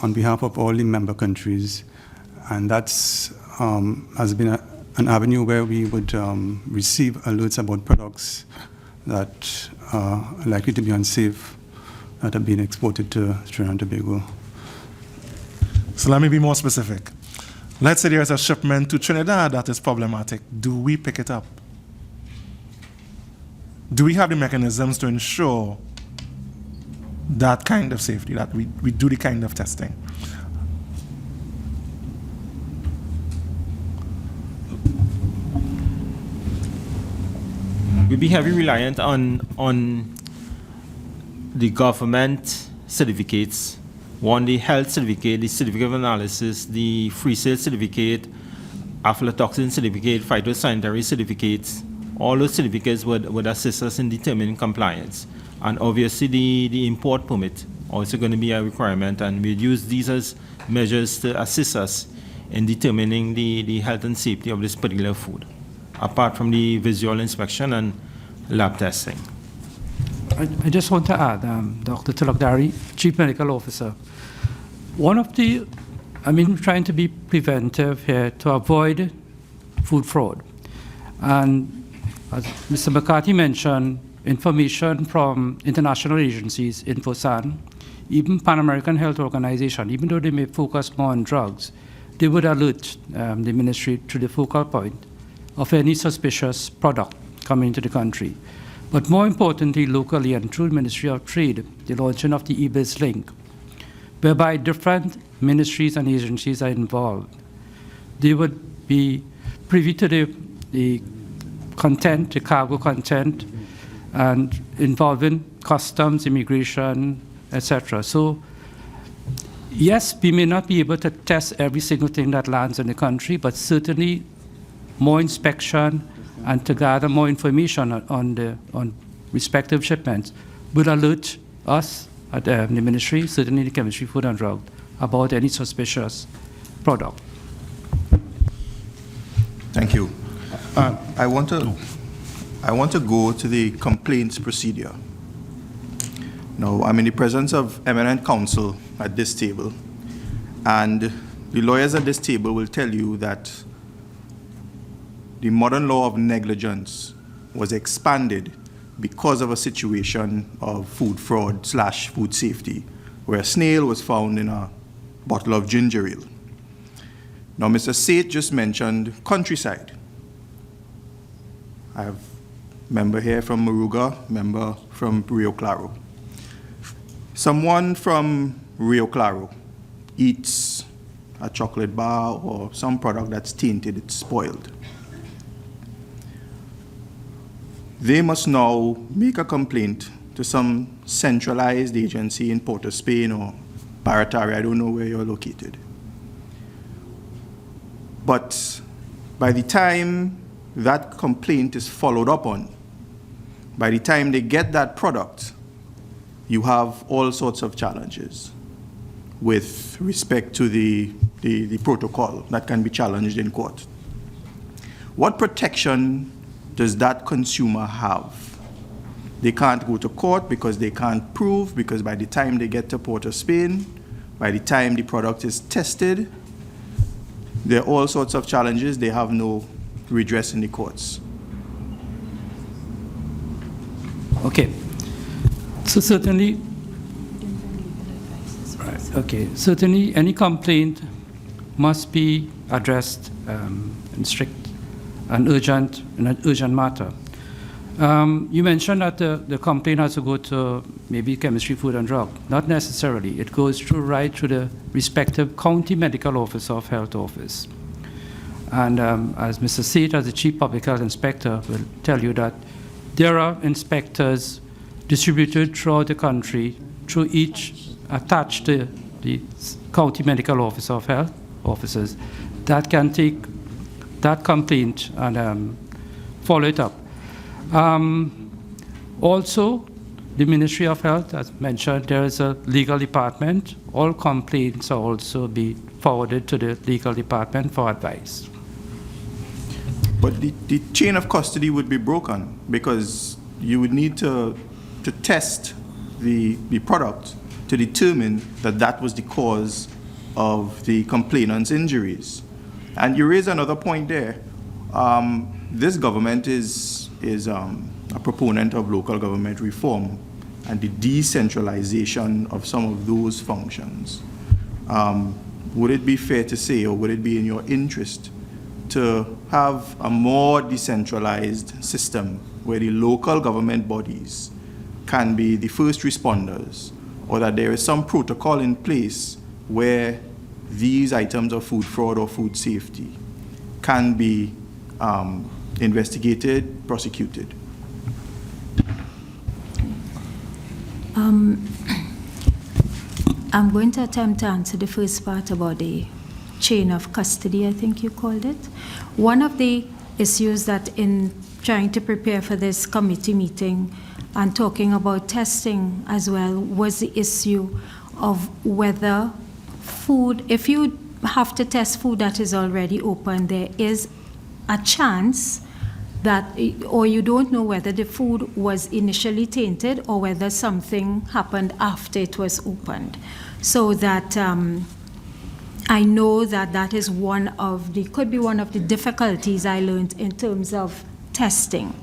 on behalf of all the member countries, and that's has been an avenue where we would receive alerts about products that are likely to be unsafe that have been exported to Trinidad and Tobago. So let me be more specific. Let's say there is a shipment to Trinidad that is problematic. Do we pick it up? Do we have the mechanisms to ensure that kind of safety, that we do the kind of testing? We'll be heavily reliant on the government certificates. One, the health certificate, the certificate of analysis, the free sale certificate, aflatoxin certificate, phytosanitary certificates. All those certificates would assist us in determining compliance. And obviously the import permit also going to be a requirement, and we'll use these as measures to assist us in determining the health and safety of this particular food, apart from the visual inspection and lab testing. I just want to add, Dr. Tilakdari, Chief Medical Officer, one of the, trying to be preventive here to avoid food fraud. And as Mr. McCarthy mentioned, information from international agencies, InfoSan, even Pan American Health Organization, even though they may focus more on drugs, they would alert the ministry to the focal point of any suspicious product coming into the country. But more importantly, locally and through the Ministry of Trade, the launching of the eBiz link, whereby different ministries and agencies are involved. They would be privy to the content, the cargo content, and involving customs, immigration, etc. So, yes, we may not be able to test every single thing that lands in the country, but certainly more inspection and to gather more information on respective shipments will alert us at the ministry, certainly the Chemistry, Food and Drug, about any suspicious product. Thank you. I want to go to the complaints procedure. Now, I'm in the presence of eminent counsel at this table, and the lawyers at this table will tell you that the modern law of negligence was expanded because of a situation of food fraud / food safety, where a snail was found in a bottle of ginger ale. Now, Mr. Seth just mentioned countryside. I have a member here from Moruga, member from Rio Claro. Someone from Rio Claro eats a chocolate bar or some product that's tainted, it's spoiled. They must now make a complaint to some centralized agency in Port of Spain or Barataria, I don't know where you're located. But by the time that complaint is followed up on, by the time they get that product, you have all sorts of challenges with respect to the protocol that can be challenged in court. What protection does that consumer have? They can't go to court because they can't prove, because by the time they get to Port of Spain, by the time the product is tested, there are all sorts of challenges. They have no redress in the courts. Okay. So certainly, certainly any complaint must be addressed in strict and urgent, in an urgent matter. You mentioned that the complaint has to go to maybe Chemistry, Food and Drug. Not necessarily. It goes right through the respective county medical officer of health office. And as Mr. Seth, as the Chief Public Health Inspector, will tell you that there are inspectors distributed throughout the country, through each attached to the county medical officer of health officers, that can take that complaint and follow it up. Also, the Ministry of Health, as mentioned, there is a legal department. All complaints are also be forwarded to the legal department for advice. But the chain of custody would be broken because you would need to test the product to determine that that was the cause of the complainant's injuries. And you raise another point there. This government is a proponent of local government reform and the decentralization of some of those functions. Would it be fair to say, or would it be in your interest to have a more decentralized system where the local government bodies can be the first responders, or that there is some protocol in place where these items of food fraud or food safety can be investigated, prosecuted? I'm going to attempt to answer the first part about the chain of custody, I think you called it. One of the issues that in trying to prepare for this committee meeting, and talking about testing as well, was the issue of whether food, if you have to test food that is already open, there is a chance that, or you don't know whether the food was initially tainted or whether something happened after it was opened. So that I know that that is could be one of the difficulties I learned in terms of testing.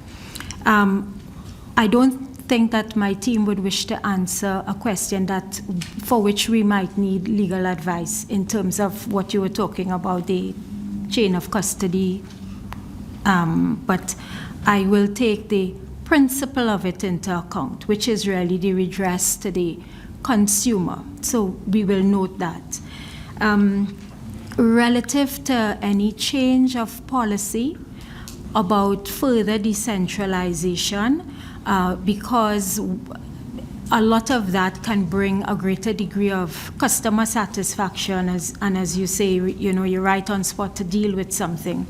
I don't think that my team would wish to answer a question for which we might need legal advice in terms of what you were talking about, the chain of custody. But I will take the principle of it into account, which is really the redress to the consumer. So we will note that. Relative to any change of policy about further decentralization, because a lot of that can bring a greater degree of customer satisfaction, and as you say, you're right on spot to deal with something.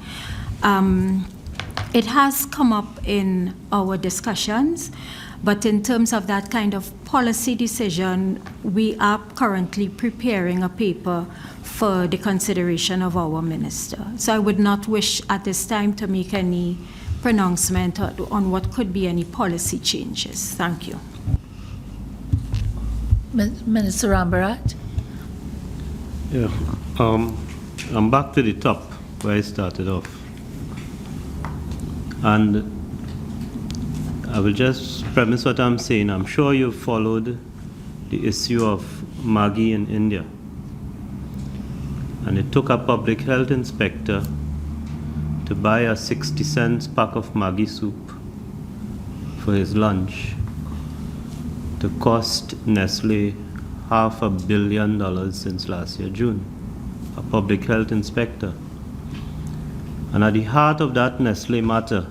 It has come up in our discussions, but in terms of that kind of policy decision, we are currently preparing a paper for the consideration of our minister. So I would not wish at this time to make any pronouncement on what could be any policy changes. Thank you. Minister Rambharat. Yeah, I'm back to the top where I started off. And I will just premise what I'm saying. I'm sure you've followed the issue of Maggi in India. And it took a public health inspector to buy a 60 cents pack of Maggi soup for his lunch to cost Nestle $500 million since last year, June. A public health inspector. And at the heart of that Nestle matter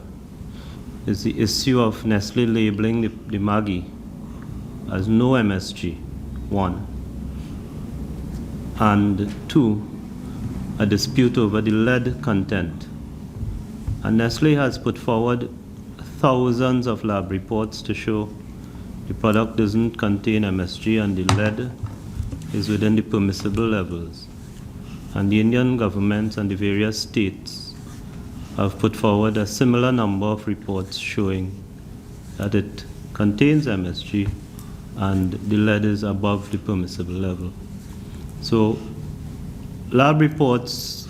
is the issue of Nestle labeling the Maggi as no MSG, 1. And 2, a dispute over the lead content. And Nestle has put forward thousands of lab reports to show the product doesn't contain MSG and the lead is within the permissible levels. And the Indian government and the various states have put forward a similar number of reports showing that it contains MSG and the lead is above the permissible level. So lab reports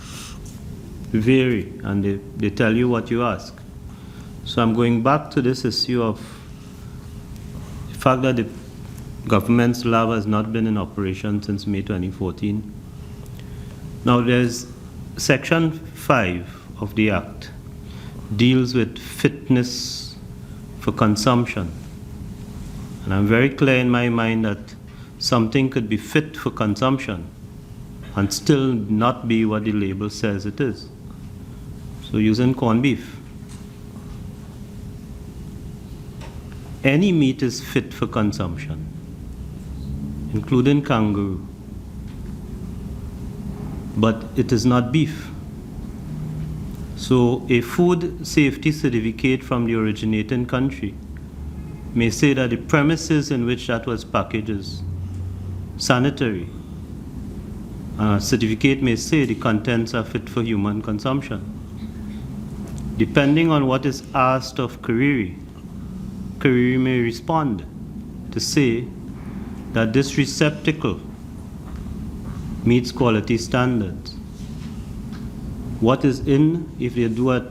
vary and they tell you what you ask. So I'm going back to this issue of the fact that the government's lab has not been in operation since May 2014. Now there's Section 5 of the Act deals with fitness for consumption. And I'm very clear in my mind that something could be fit for consumption and still not be what the label says it is. So using corned beef. Any meat is fit for consumption, including kangaroo, but it is not beef. So a food safety certificate from the originating country may say that the premises in which that was packaged is sanitary. A certificate may say the contents are fit for human consumption. Depending on what is asked of Kariri may respond to say that this receptacle meets quality standards. What is in, if they do a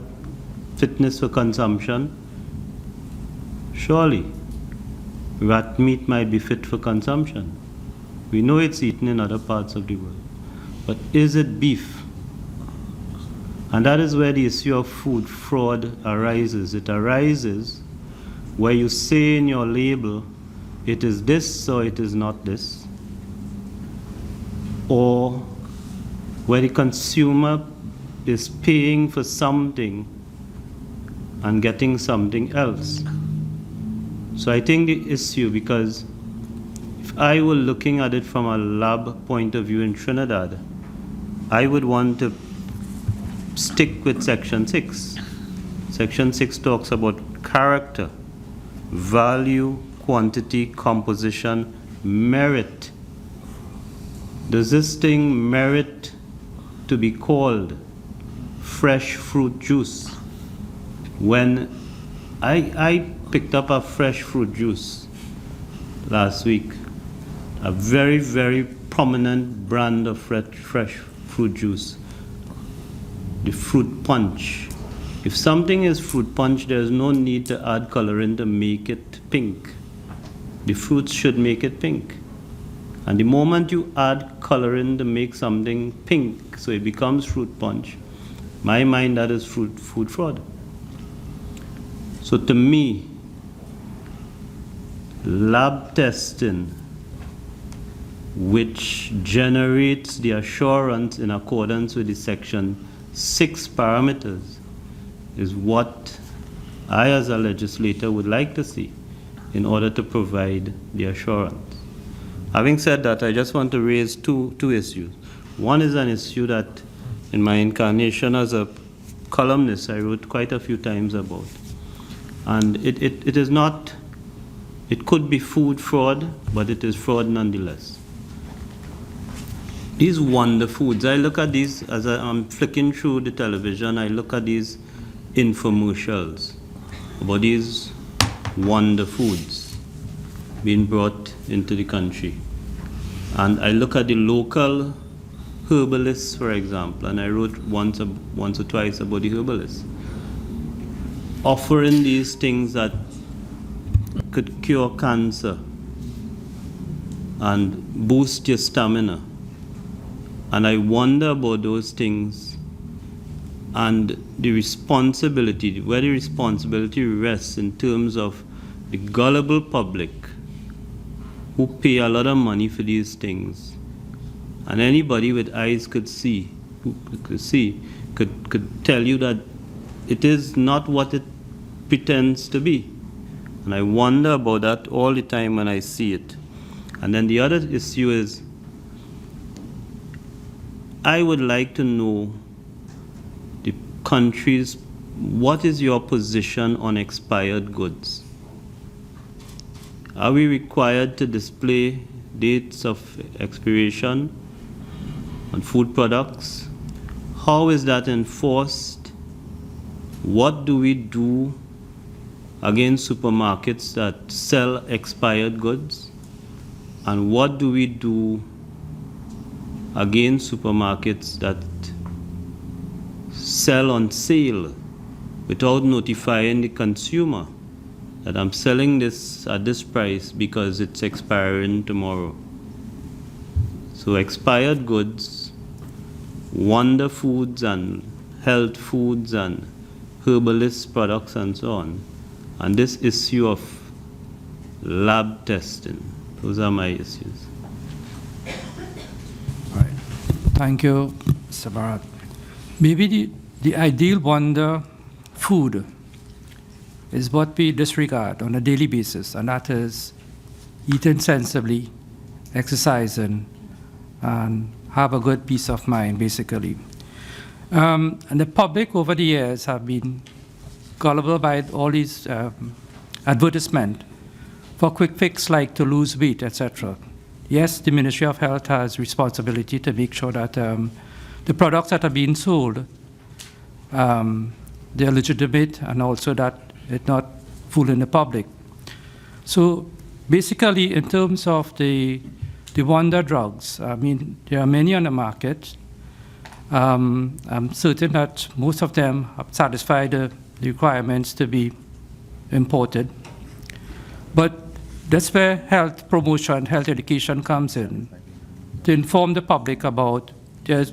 fitness for consumption, surely rat meat might be fit for consumption. We know it's eaten in other parts of the world. But is it beef? And that is where the issue of food fraud arises. It arises where you say in your label, it is this or it is not this. Or where the consumer is paying for something and getting something else. So I think the issue, because if I were looking at it from a lab point of view in Trinidad, I would want to stick with Section 6. Section 6 talks about character value, quantity, composition, merit. Does this thing merit to be called fresh fruit juice? When I picked up a fresh fruit juice last week, a very, very prominent brand of fresh fruit juice, the fruit punch. If something is fruit punch, there's no need to add coloring to make it pink. The fruits should make it pink. And the moment you add coloring to make something pink, so it becomes fruit punch, my mind, that is food fraud. So to me, lab testing, which generates the assurance in accordance with the Section 6 parameters, is what I as a legislator would like to see in order to provide the assurance. Having said that, I just want to raise two issues. One is an issue that in my incarnation as a columnist I wrote quite a few times about. And it is not, it could be food fraud, but it is fraud nonetheless. These wonder foods, I look at these as I'm flicking through the television, I look at these infomercials about these wonder foods being brought into the country. And I look at the local herbalists, for example, and I wrote once or twice about the herbalists, offering these things that could cure cancer and boost your stamina. And I wonder about those things and the responsibility, where the responsibility rests in terms of the gullible public who pay a lot of money for these things. And anybody with eyes could tell you that it is not what it pretends to be. And I wonder about that all the time when I see it. And then the other issue is, I would like to know the country's, what is your position on expired goods? Are we required to display dates of expiration on food products? How is that enforced? What do we do against supermarkets that sell expired goods? And what do we do against supermarkets that sell on sale without notifying the consumer that I'm selling this at this price because it's expiring tomorrow? So expired goods, wonder foods and health foods and herbalist products and so on. And this issue of lab testing, those are my issues. Right. Thank you, Mr. Bharat. Maybe the ideal wonder food is what we disregard on a daily basis, and that is eating sensibly, exercising, and have a good peace of mind, basically. And the public over the years have been gullible by all these advertisements for quick fix like to lose weight, etc. Yes, the Ministry of Health has responsibility to make sure that the products that are being sold, they're legitimate, and also that it's not fooling the public. So basically, in terms of the wonder drugs, I mean, there are many on the market. I'm certain that most of them have satisfied the requirements to be imported. But that's where health promotion, health education comes in, to inform the public about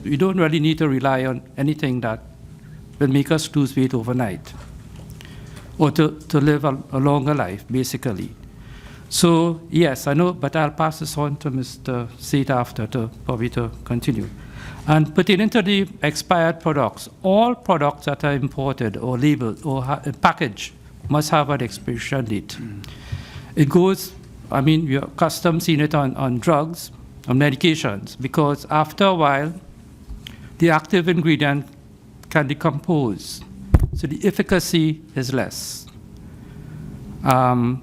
we don't really need to rely on anything that will make us lose weight overnight or to live a longer life, basically. So, yes, I know, but I'll pass this on to Mr. Seth after to probably to continue. And pertaining to the expired products, all products that are imported or labeled or packaged must have an expiration date. It goes, I mean, we're accustomed seeing it on drugs, on medications, because after a while, the active ingredient can decompose, so the efficacy is less.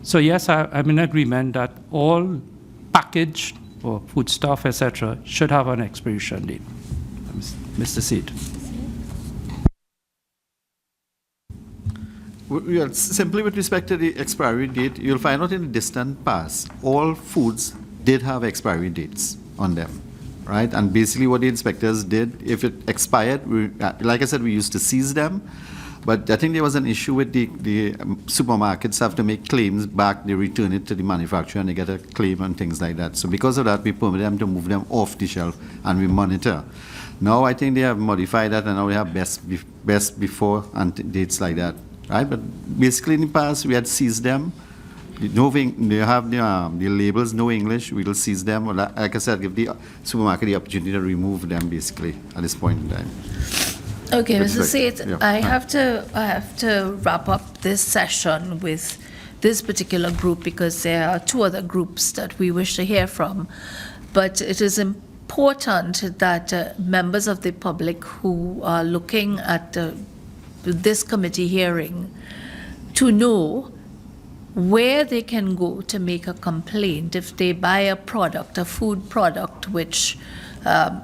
So yes, I'm in agreement that all packaged or foodstuff, etc., should have an expiration date. Mr. Seat. Well, simply with respect to the expiry date, you'll find out in the distant past, all foods did have expiry dates on them, right? And basically what the inspectors did, if it expired, like I said, we used to seize them. But I think there was an issue with the supermarkets have to make claims back, they return it to the manufacturer and they get a claim and things like that. So because of that, we permit them to move them off the shelf and we monitor. Now I think they have modified that and now we have best before and dates like that, right? But basically in the past, we had seized them. They have the labels, no English, we will seize them. Like I said, give the supermarket the opportunity to remove them basically at this point in time. Okay, Mr. Seth, yeah. I have to wrap up this session with this particular group because there are two other groups that we wish to hear from. But it is important that members of the public who are looking at this committee hearing to know where they can go to make a complaint if they buy a product, a food product, which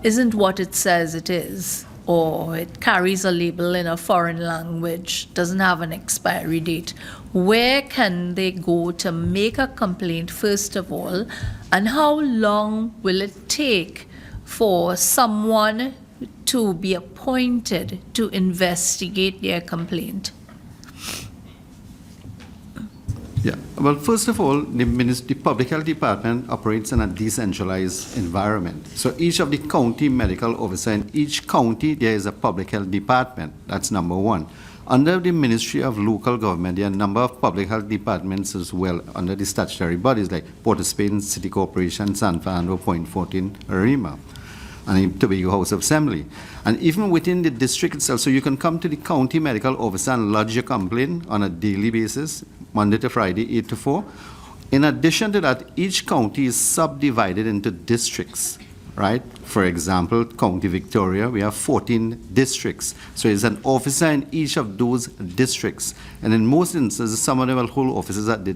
isn't what it says it is, or it carries a label in a foreign language, doesn't have an expiry date. Where can they go to make a complaint, first of all, and how long will it take for someone to be appointed to investigate their complaint? Yeah, well, first of all, the Public Health Department operates in a decentralized environment. So each of the county medical officer in each county, there is a Public Health Department. That's number one. Under the Ministry of Local Government, there are a number of public health departments as well under the statutory bodies like Port of Spain City Corporation, San Fernando, Point 14, Arima, and the Tobago House of Assembly. And even within the district itself, so you can come to the county medical officer and lodge your complaint on a daily basis, Monday to Friday, 8 to 4. In addition to that, each county is subdivided into districts, right? For example, County Victoria, we have 14 districts. So there's an officer in each of those districts. And in most instances, some of them will hold offices at the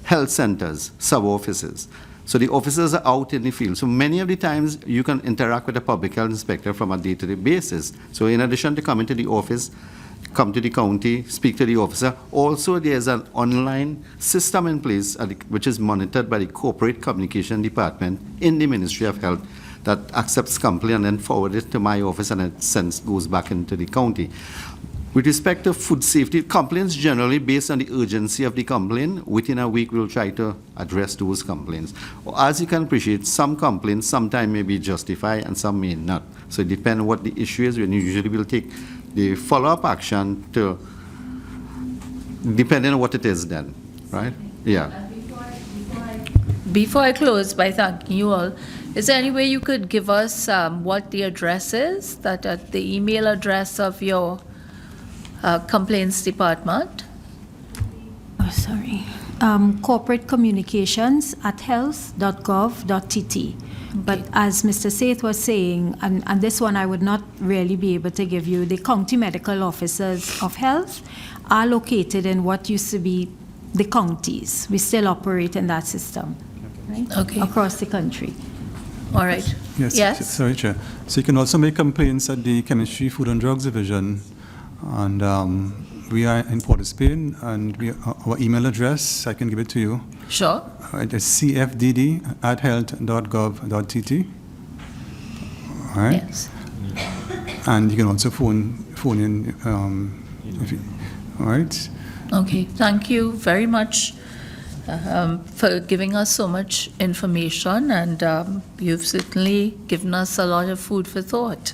health centers, sub-offices. So the officers are out in the field. So many of the times you can interact with a public health inspector from a day-to-day basis. So in addition to coming to the office, come to the county, speak to the officer. Also, there's an online system in place which is monitored by the Corporate Communication Department in the Ministry of Health that accepts complaint and then forwards it to my office and it goes back into the county. With respect to food safety, complaints generally based on the urgency of the complaint, within a week we'll try to address those complaints. As you can appreciate, some complaints sometimes may be justified and some may not. So it depends on what the issue is, when usually we'll take the follow-up action to, depending on what it is then, right? Yeah. Before I close by thanking you all, is there any way you could give us what the address is, the email address of your complaints department? Oh, sorry. Corporate communications at health.gov.tt. But as Mr. Seth was saying, and this one I would not really be able to give you, the county medical officers of health are located in what used to be the counties. We still operate in that system, right? Okay. Across the country. All right. Yes. Sorry, Chair. So you can also make complaints at the Chemistry, Food and Drugs Division. And we are in Port of Spain, and our email address, I can give it to you. Sure. It is cfdd@health.gov.tt. All right. Yes. And you can also phone in. All right. Okay. Thank you very much for giving us so much information, and you've certainly given us a lot of food for thought.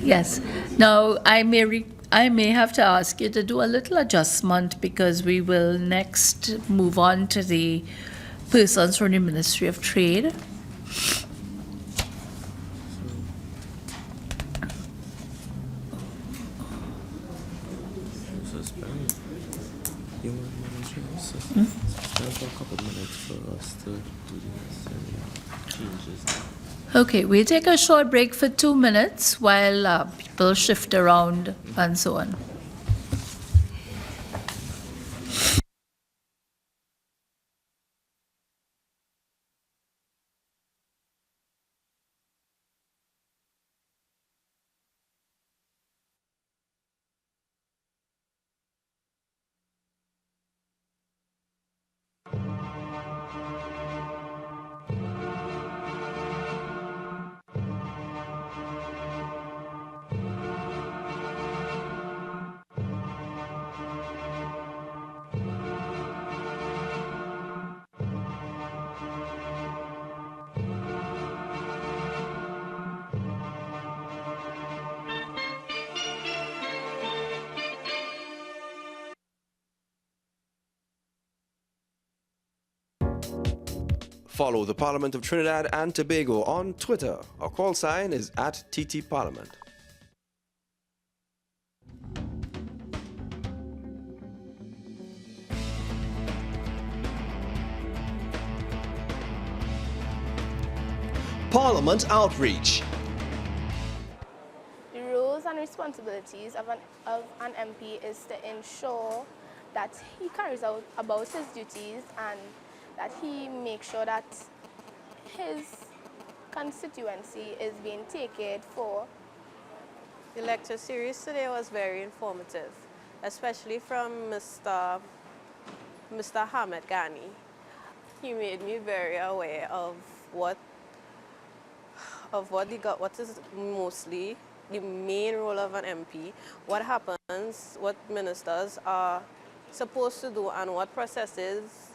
Yes. Now, I may have to ask you to do a little adjustment because we will next move on to the persons from the Ministry of Trade. Okay, we'll take a short break for 2 minutes while people shift around and so on. Follow the Parliament of Trinidad and Tobago on Twitter. Our call sign is @TTParliament. Parliament Outreach. The roles and responsibilities of an MP is to ensure that he carries out about his duties and that he makes sure that his constituency is being taken care for. The lecture series today was very informative, especially from Mr. Hamid Ghani. He made me very aware of what is mostly the main role of an MP, what happens, what ministers are supposed to do, and what processes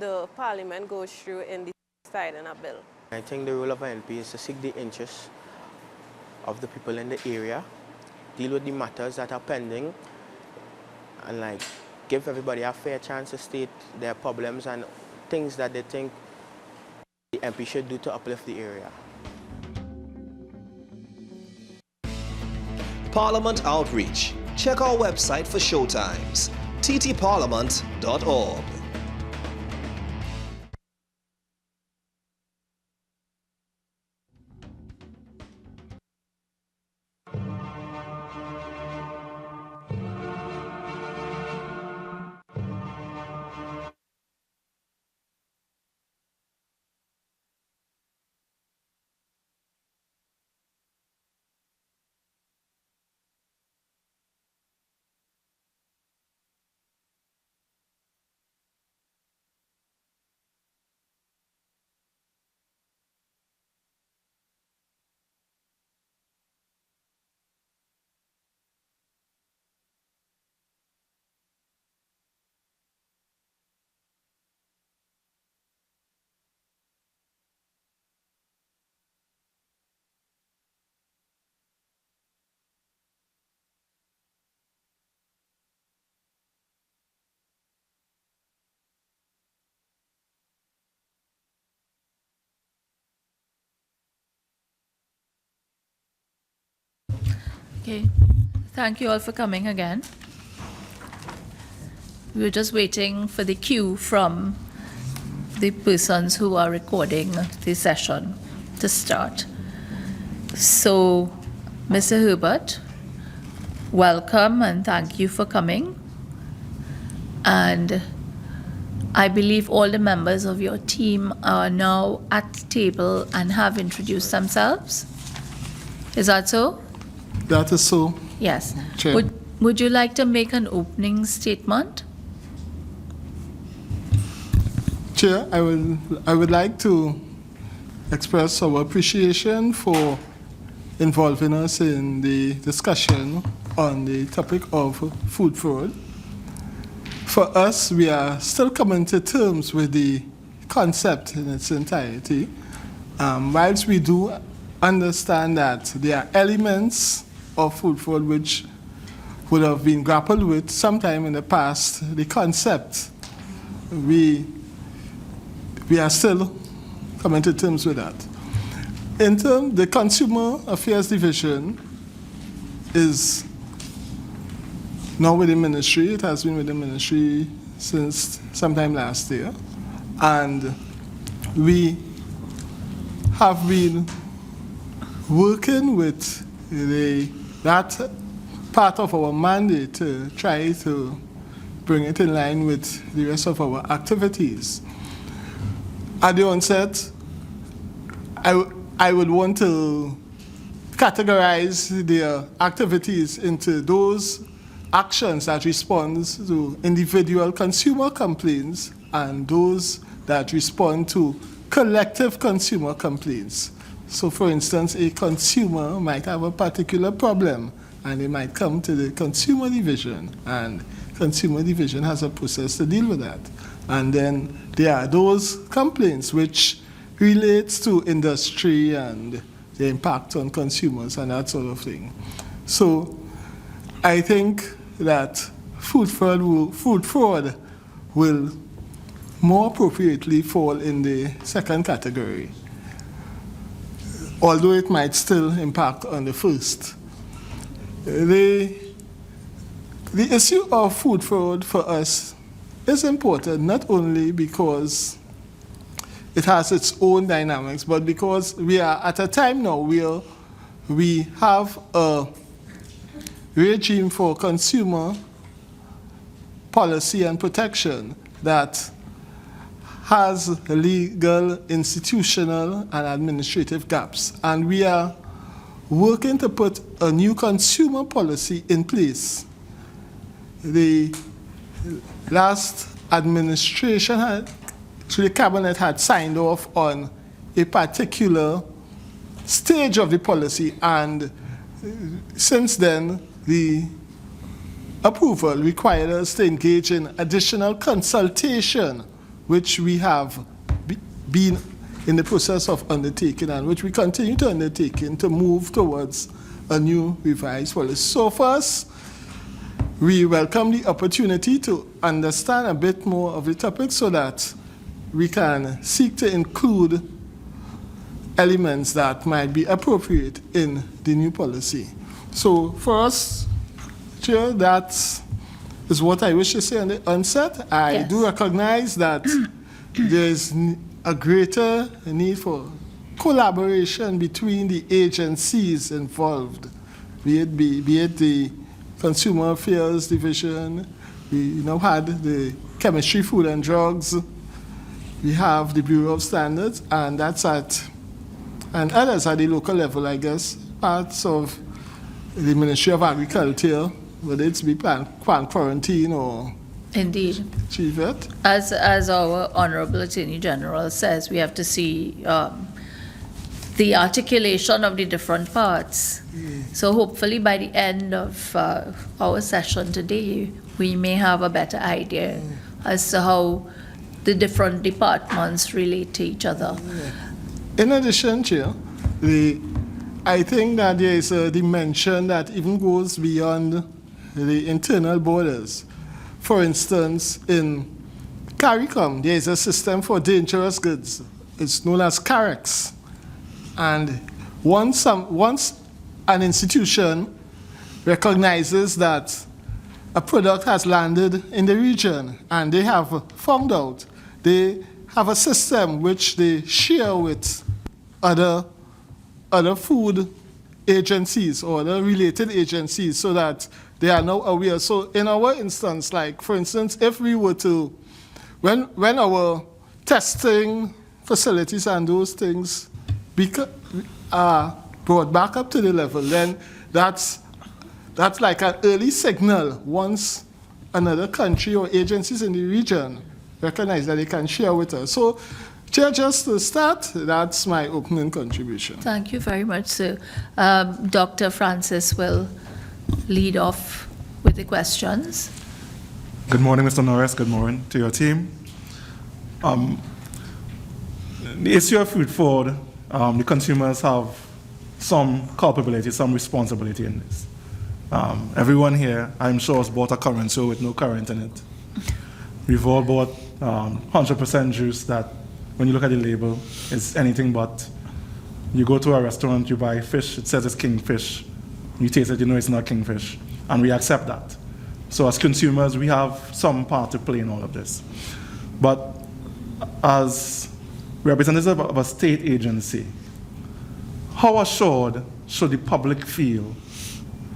the Parliament goes through in deciding a bill. I think the role of an MP is to seek the interests of the people in the area, deal with the matters that are pending, and give everybody a fair chance to state their problems and things that they think the MP should do to uplift the area. Parliament Outreach. Check our website for showtimes, ttparliament.org. Okay, thank you all for coming again. We were just waiting for the cue from the persons who are recording the session to start. So, Mr. Herbert, welcome and thank you for coming. And I believe all the members of your team are now at the table and have introduced themselves. Is that so? That is so. Yes. Chair. Would you like to make an opening statement? Chair, I would like to express our appreciation for involving us in the discussion on the topic of food fraud. For us, we are still coming to terms with the concept in its entirety. Whilst we do understand that there are elements of food fraud which would have been grappled with sometime in the past, the concept, we are still coming to terms with that. In terms, the Consumer Affairs Division is now with the ministry. It has been with the ministry since sometime last year. And we have been working with that part of our mandate to try to bring it in line with the rest of our activities. At the onset, I would want to categorize their activities into those actions that respond to individual consumer complaints and those that respond to collective consumer complaints. So, for instance, a consumer might have a particular problem and they might come to the Consumer Division, and Consumer Division has a process to deal with that. And then there are those complaints which relates to industry and the impact on consumers and that sort of thing. So I think that food fraud will more appropriately fall in the second category, although it might still impact on the first. The issue of food fraud for us is important, not only because it has its own dynamics, but because we are at a time now where we have a regime for consumer policy and protection that has legal, institutional, and administrative gaps. And we are working to put a new consumer policy in place. The last administration the cabinet had signed off on a particular stage of the policy, and since then the approval required us to engage in additional consultation, which we have been in the process of undertaking and which we continue to undertake to move towards a new revised policy. So first, we welcome the opportunity to understand a bit more of the topic so that we can seek to include elements that might be appropriate in the new policy. So for us, Chair, that is what I wish to say on the onset. I do recognize that there is a greater need for collaboration between the agencies involved, be it the Consumer Affairs Division, we now had the Chemistry, Food and Drugs, we have the Bureau of Standards, and and others at the local level, I guess, parts of the Ministry of Agriculture, whether it's be plant quarantine or Indeed. achieve it. As our Honorable Attorney General says, we have to see the articulation of the different parts. So hopefully by the end of our session today, we may have a better idea as to how the different departments relate to each other. In addition, Chair, I think that there is a dimension that even goes beyond the internal borders. For instance, in CARICOM, there is a system for dangerous goods. It's known as CAREX. And once an institution recognizes that a product has landed in the region and they have found out, they have a system which they share with other food agencies or other related agencies so that they are now aware. So in our instance, like for instance, if we were to, when our testing facilities and those things are brought back up to the level, then that's like an early signal once another country or agencies in the region recognize that they can share with us. So, Chair, just to start, that's my opening contribution. Thank you very much, sir. Dr. Francis will lead off with the questions. Good morning, Mr. Norris. Good morning to your team. The issue of food fraud, the consumers have some culpability, some responsibility in this. Everyone here, I'm sure, has bought a currency with no current in it. We've all bought 100% juice that, when you look at the label, is anything but. You go to a restaurant, you buy fish, it says it's kingfish. You taste it, you know it's not kingfish. And we accept that. So as consumers, we have some part to play in all of this. But as representatives of a state agency, how assured should the public feel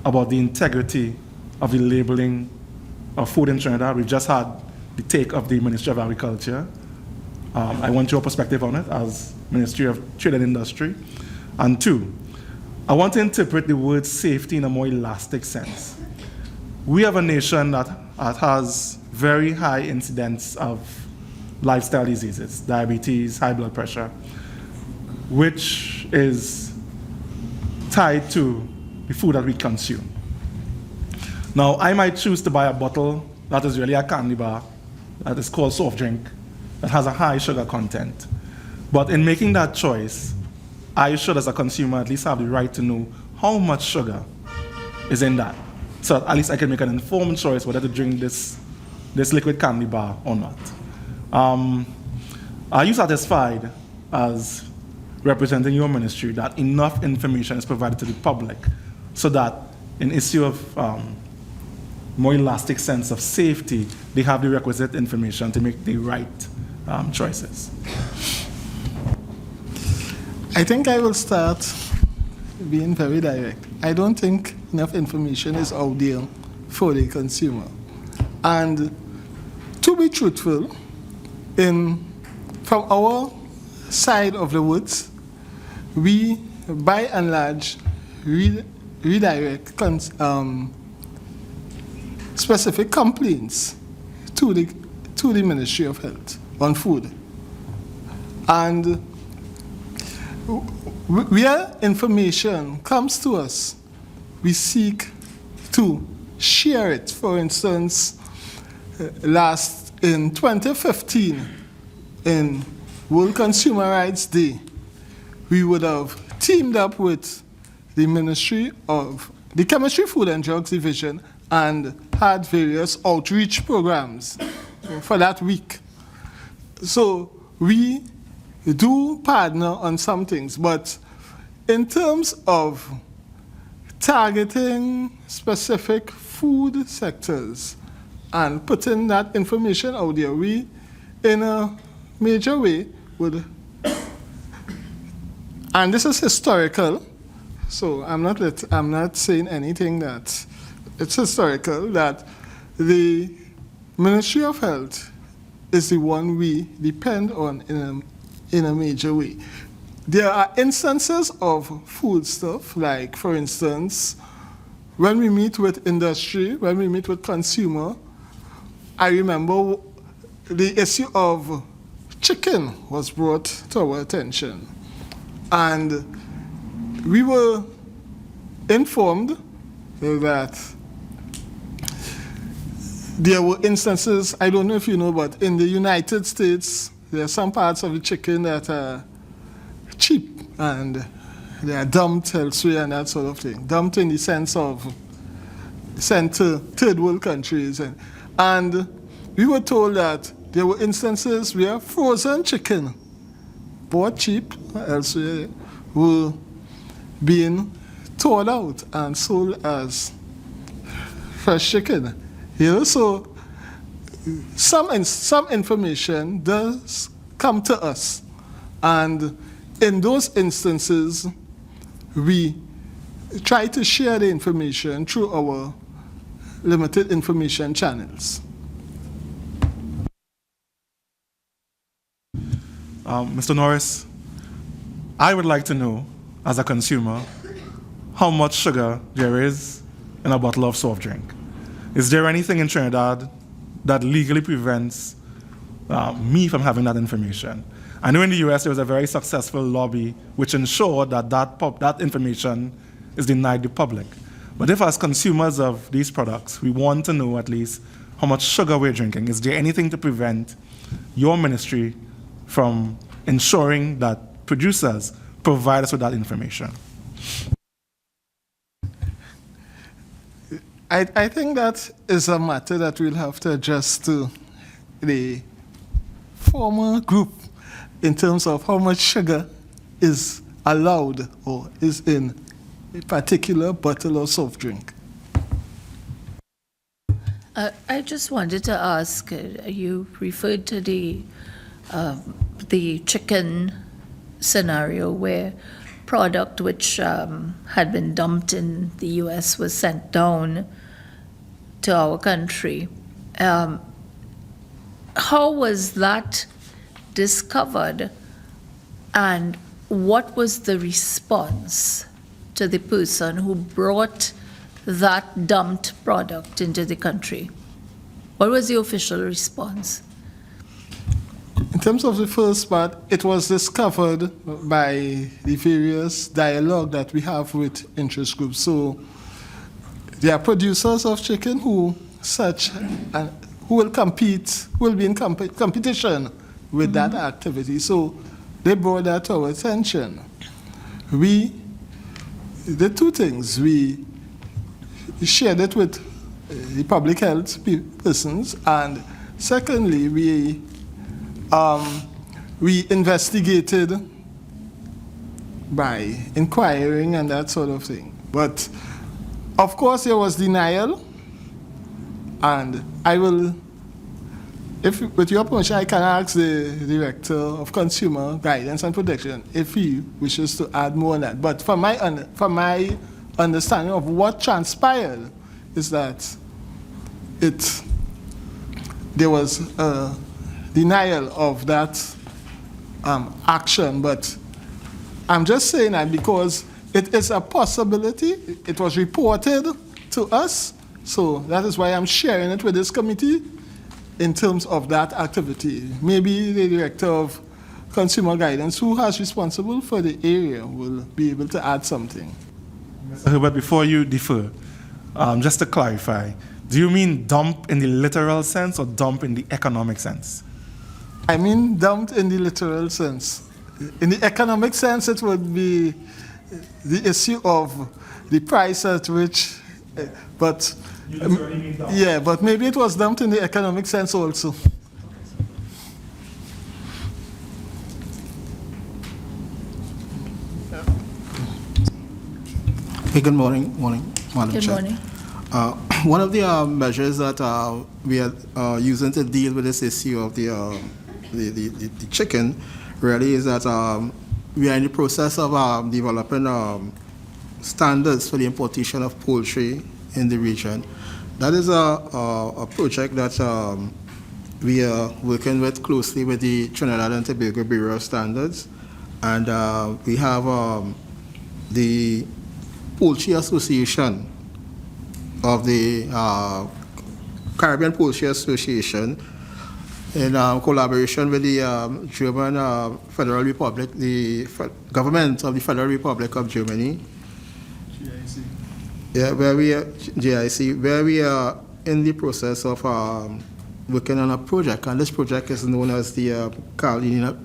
about the integrity of the labeling of food in Trinidad? We've just had the take of the Ministry of Agriculture. I want your perspective on it as Ministry of Trade and Industry. And two, I want to interpret the word safety in a more elastic sense. We have a nation that has very high incidence of lifestyle diseases, diabetes, high blood pressure, which is tied to the food that we consume. Now, I might choose to buy a bottle that is really a candy bar, that is called soft drink, that has a high sugar content. But in making that choice, I should, as a consumer, at least have the right to know how much sugar is in that. So at least I can make an informed choice whether to drink this liquid candy bar or not. Are you satisfied as representing your ministry that enough information is provided to the public so that in issue of more elastic sense of safety, they have the requisite information to make the right choices? I think I will start being very direct. I don't think enough information is out there for the consumer. And to be truthful, from our side of the woods, we, by and large, redirect specific complaints to the Ministry of Health on food. And where information comes to us, we seek to share it. For instance, in 2015, in World Consumer Rights Day, we would have teamed up with the Ministry of the Chemistry, Food and Drugs Division and had various outreach programs for that week. So we do partner on some things, but in terms of targeting specific food sectors and putting that information out there, we, in a major way, would, and this is historical, so I'm not saying anything that, it's historical, that the Ministry of Health is the one we depend on in a major way. There are instances of food stuff, like, for instance, when we meet with industry, when we meet with consumer, I remember the issue of chicken was brought to our attention. And we were informed that there were instances, I don't know if you know, but in the United States, there are some parts of the chicken that are cheap and they are dumped elsewhere and that sort of thing. Dumped in the sense of sent to third world countries. And we were told that there were instances where frozen chicken, bought cheap elsewhere, were being thawed out and sold as fresh chicken. You know, so some information does come to us, and in those instances, we try to share the information through our limited information channels. Mr. Norris, I would like to know, as a consumer, how much sugar there is in a bottle of soft drink. Is there anything in Trinidad that legally prevents me from having that information? I know in the US there was a very successful lobby which ensured that that information is denied the public. But if as consumers of these products, we want to know at least how much sugar we're drinking, is there anything to prevent your ministry from ensuring that producers provide us with that information? I think that is a matter that we'll have to address to the former group in terms of how much sugar is allowed or is in a particular bottle of soft drink. I just wanted to ask, you referred to the chicken scenario where product which had been dumped in the US was sent down to our country. How was that discovered, and what was the response to the person who brought that dumped product into the country? What was the official response? In terms of the first part, it was discovered by the various dialogue that we have with interest groups. So there are producers of chicken who will compete, will be in competition with that activity. So they brought that to our attention. We did two things. We shared it with the public health persons, and secondly, we we investigated by inquiring and that sort of thing. But of course there was denial, and I will, if with your permission, I can ask the Director of Consumer Guidance and Protection if he wishes to add more on that. But from my understanding of what transpired is that there was a denial of that action, but I'm just saying that because it is a possibility. It was reported to us, so that is why I'm sharing it with this committee in terms of that activity. Maybe the Director of Consumer Guidance, who has responsible for the area, will be able to add something. Mr. Herbert, before you defer, just to clarify, do you mean dump in the literal sense or dump in the economic sense? I mean dumped in the literal sense. In the economic sense, it would be the issue of the price at which, but yeah, but maybe it was dumped in the economic sense also. Hey, good morning, Madam Good Chair. morning. One of the measures that we are using to deal with this issue of the chicken really is that we are in the process of developing standards for the importation of poultry in the region. That is a project that we are working with closely with the Trinidad and Tobago Bureau of Standards, and we have the Poultry Association of the Caribbean Poultry Association in collaboration with the German Federal Republic, the government of the Federal Republic of Germany. JIC. Yeah, JIC, where we are in the process of working on a project, and this project is known as the Caledonian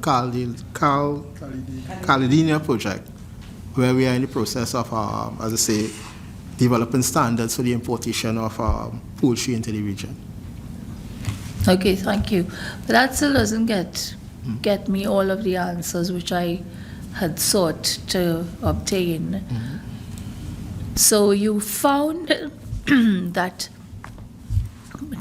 Project, where we are in the process of, as I say, developing standards for the importation of poultry into the region. Okay, thank you. But that still doesn't get me all of the answers which I had sought to obtain. So you found that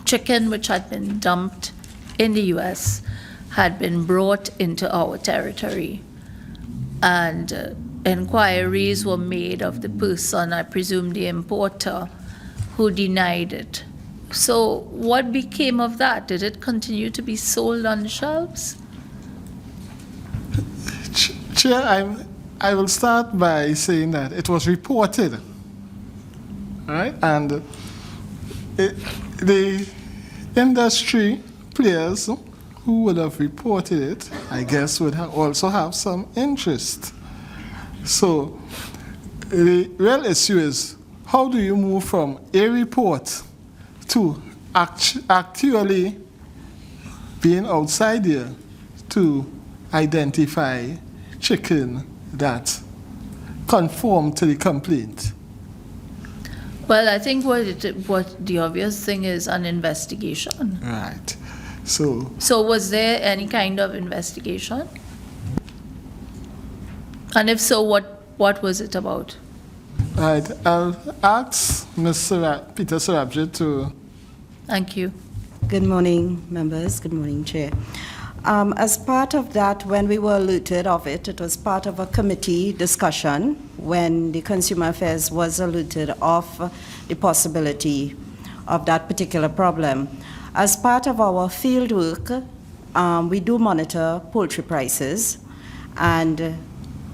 chicken which had been dumped in the US had been brought into our territory, and inquiries were made of the person, I presume the importer, who denied it. So what became of that? Did it continue to be sold on the shelves? Chair, I will start by saying that it was reported, right? And the industry players who would have reported it, I guess, would also have some interest. So the real issue is, how do you move from a report to actually being outside here to identify chicken that conform to the complaint? Well, I think what the obvious thing is an investigation. Right. So was there any kind of investigation? And if so, what was it about? Right. I'll ask Ms. Peter Sarabjit to... Thank you. Good morning, members. Good morning, Chair. As part of that, when we were alerted of it, it was part of a committee discussion when the Consumer Affairs was alerted of the possibility of that particular problem. As part of our field work, we do monitor poultry prices, and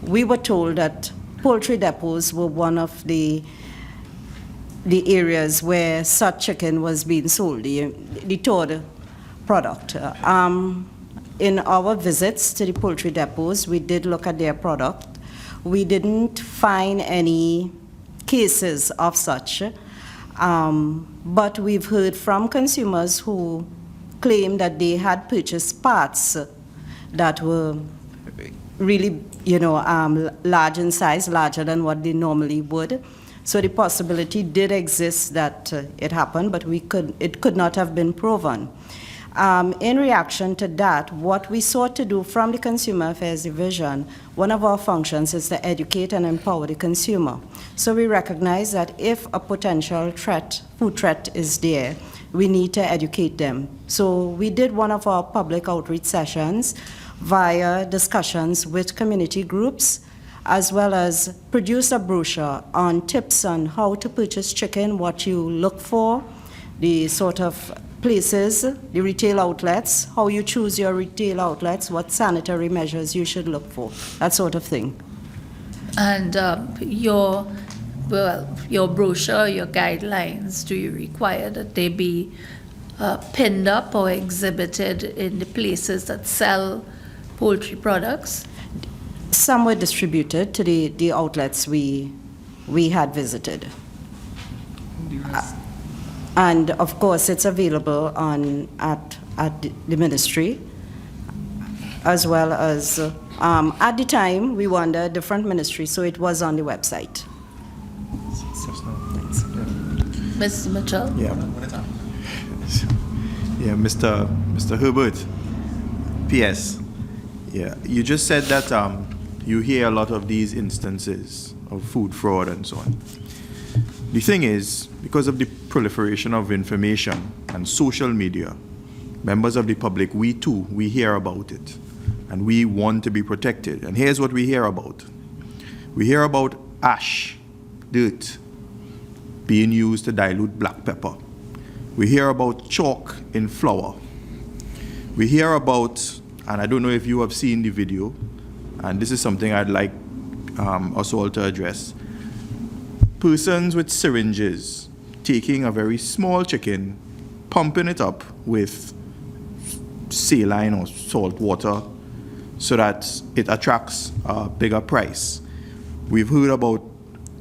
we were told that poultry depots were one of the areas where such chicken was being sold, the third product. In our visits to the poultry depots, we did look at their product. We didn't find any cases of such, but we've heard from consumers who claim that they had purchased parts that were really, large in size, larger than what they normally would. So the possibility did exist that it happened, but it could not have been proven. In reaction to that, what we sought to do from the Consumer Affairs Division, one of our functions is to educate and empower the consumer. So we recognize that if a potential threat, food threat is there, we need to educate them. So we did one of our public outreach sessions via discussions with community groups, as well as produce a brochure on tips on how to purchase chicken, what you look for, the sort of places, the retail outlets, how you choose your retail outlets, what sanitary measures you should look for, that sort of thing. And your brochure, your guidelines, do you require that they be pinned up or exhibited in the places that sell poultry products? Some were distributed to the outlets we had visited. And of course, it's available at the ministry, as well as at the time we were under a different ministry, so it was on the website. Mr. Mitchell? Yeah. Yeah, Mr. Herbert, PS. Yeah, you just said that you hear a lot of these instances of food fraud and so on. The thing is, because of the proliferation of information and social media, members of the public, we hear about it, and we want to be protected. And here's what we hear about. We hear about ash, dirt, being used to dilute black pepper. We hear about chalk in flour. We hear about, and I don't know if you have seen the video, and this is something I'd like us all to address, persons with syringes taking a very small chicken, pumping it up with saline or salt water so that it attracts a bigger price. We've heard about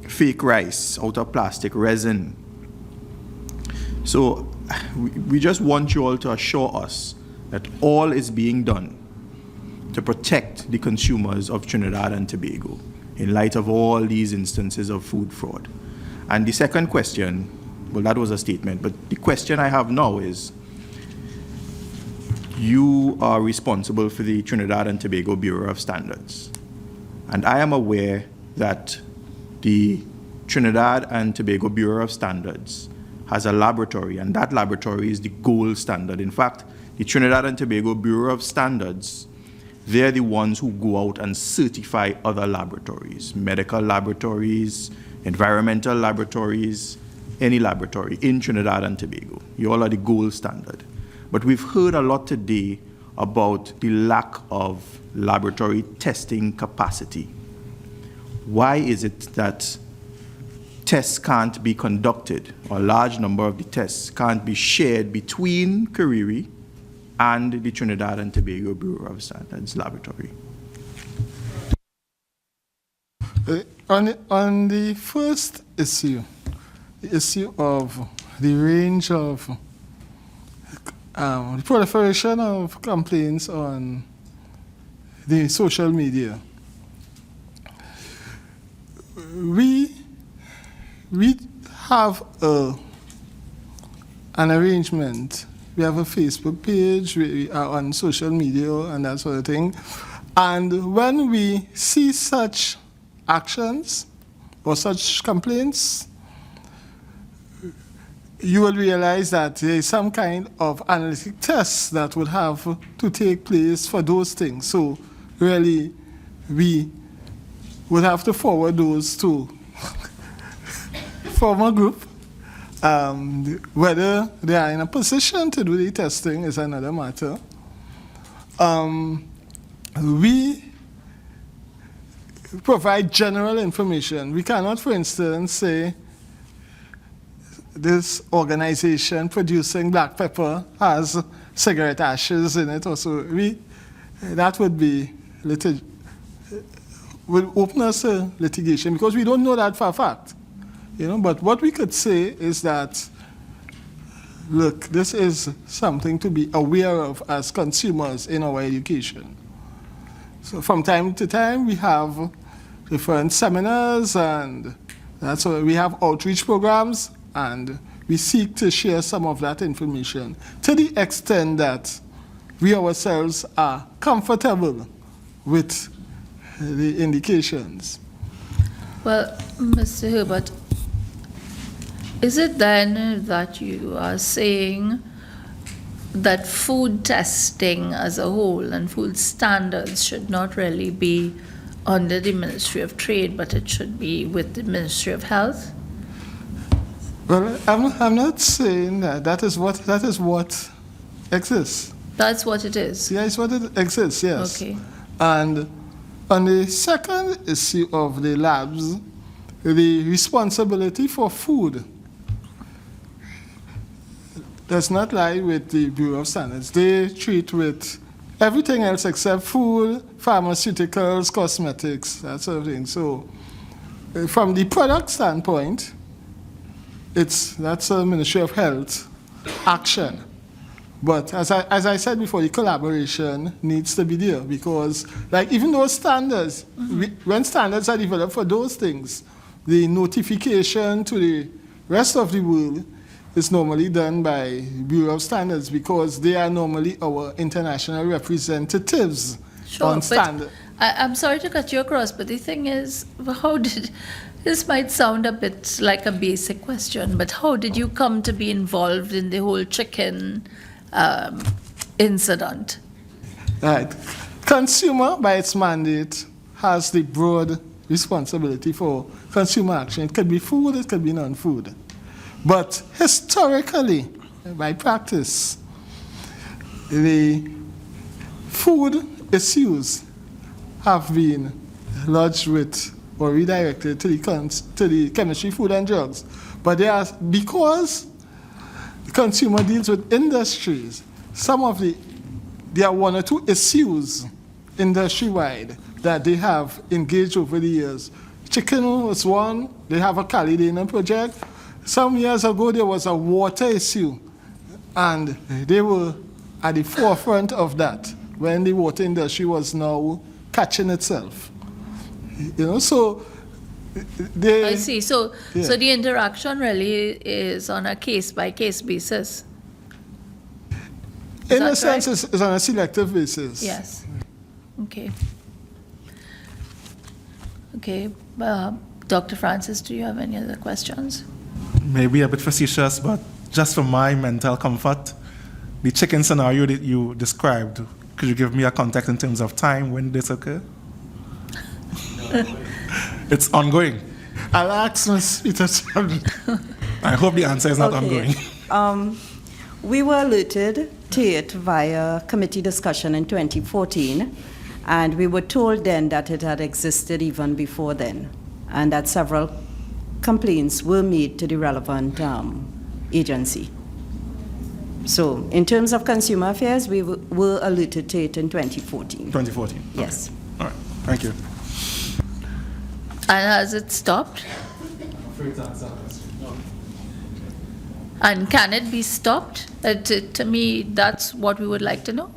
fake rice out of plastic resin. So we just want you all to assure us that all is being done to protect the consumers of Trinidad and Tobago in light of all these instances of food fraud. And the second question, well, that was a statement, but the question I have now is, you are responsible for the Trinidad and Tobago Bureau of Standards. And I am aware that the Trinidad and Tobago Bureau of Standards has a laboratory, and that laboratory is the gold standard. In fact, the Trinidad and Tobago Bureau of Standards, they're the ones who go out and certify other laboratories, medical laboratories, environmental laboratories, any laboratory in Trinidad and Tobago. You all are the gold standard. But we've heard a lot today about the lack of laboratory testing capacity. Why is it that tests can't be conducted, or a large number of the tests can't be shared between Kariri and the Trinidad and Tobago Bureau of Standards laboratory? On the first issue, the issue of the range of the proliferation of complaints on the social media, we have an arrangement. We have a Facebook page, we are on social media and that sort of thing. And when we see such actions or such complaints, you will realize that there is some kind of analytic tests that would have to take place for those things. So really, we would have to forward those to former group. Whether they are in a position to do the testing is another matter. We provide general information. We cannot, for instance, say this organization producing black pepper has cigarette ashes in it or so. That would be would open us a litigation because we don't know that for a fact. But what we could say is that, look, this is something to be aware of as consumers in our education. So from time to time, we have different seminars, and that's why we have outreach programs, and we seek to share some of that information to the extent that we ourselves are comfortable with the indications. Well, Mr. Herbert, is it then that you are saying that food testing as a whole and food standards should not really be under the Ministry of Trade, but it should be with the Ministry of Health? Well, I'm not saying that. That is what exists. That's what it is? Yeah, it's what it exists, yes. Okay. And on the second issue of the labs, the responsibility for food does not lie with the Bureau of Standards. They treat with everything else except food, pharmaceuticals, cosmetics, that sort of thing. So from the product standpoint, that's a Ministry of Health action. But as I said before, the collaboration needs to be there because, like, even those standards, when standards are developed for those things, the notification to the rest of the world is normally done by Bureau of Standards because they are normally our international representatives on standard. I'm sorry to cut you across, but the thing is, this might sound a bit like a basic question, but how did you come to be involved in the whole chicken incident? Right. Consumer, by its mandate, has the broad responsibility for consumer action. It could be food, it could be non-food. But historically, by practice, the food issues have been lodged with or redirected to the Chemistry, Food and Drugs. But because the consumer deals with industries, there are one or two issues industry-wide that they have engaged over the years. Chicken was one. They have a Calidana project. Some years ago, there was a water issue, and they were at the forefront of that when the water industry was now catching itself. So I see. So the interaction really is on a case-by-case basis. In a sense, it's on a selective basis. Yes. Okay. Okay. Dr. Francis, do you have any other questions? Maybe a bit facetious, but just for my mental comfort, the chicken scenario that you described, could you give me a context in terms of time when this occurred? It's ongoing. I'll ask Ms. Peterson. I hope the answer is not ongoing. We were alerted to it via committee discussion in 2014, and we were told then that it had existed even before then, and that several complaints were made to the relevant agency. So in terms of consumer affairs, we were alerted to it in 2014. 2014? Yes. Okay. All right. Thank you. And has it stopped? I'm afraid to answer that question. No. And can it be stopped? To me, that's what we would like to know.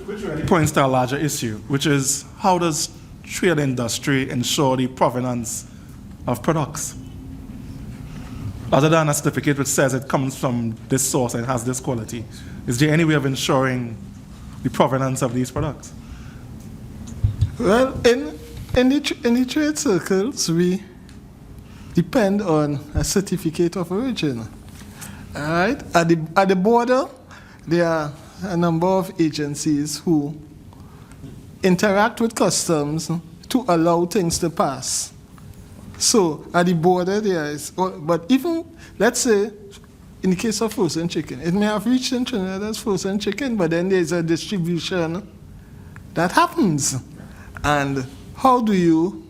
Which really points to a larger issue, which is how does trade industry ensure the provenance of products? Other than a certificate which says it comes from this source and has this quality, is there any way of ensuring the provenance of these products? Well, in the trade circles, we depend on a certificate of origin. All right? At the border, there are a number of agencies who interact with customs to allow things to pass. So at the border, there is, but even, let's say, in the case of frozen chicken, it may have reached in Trinidad as frozen chicken, but then there's a distribution that happens. And how do you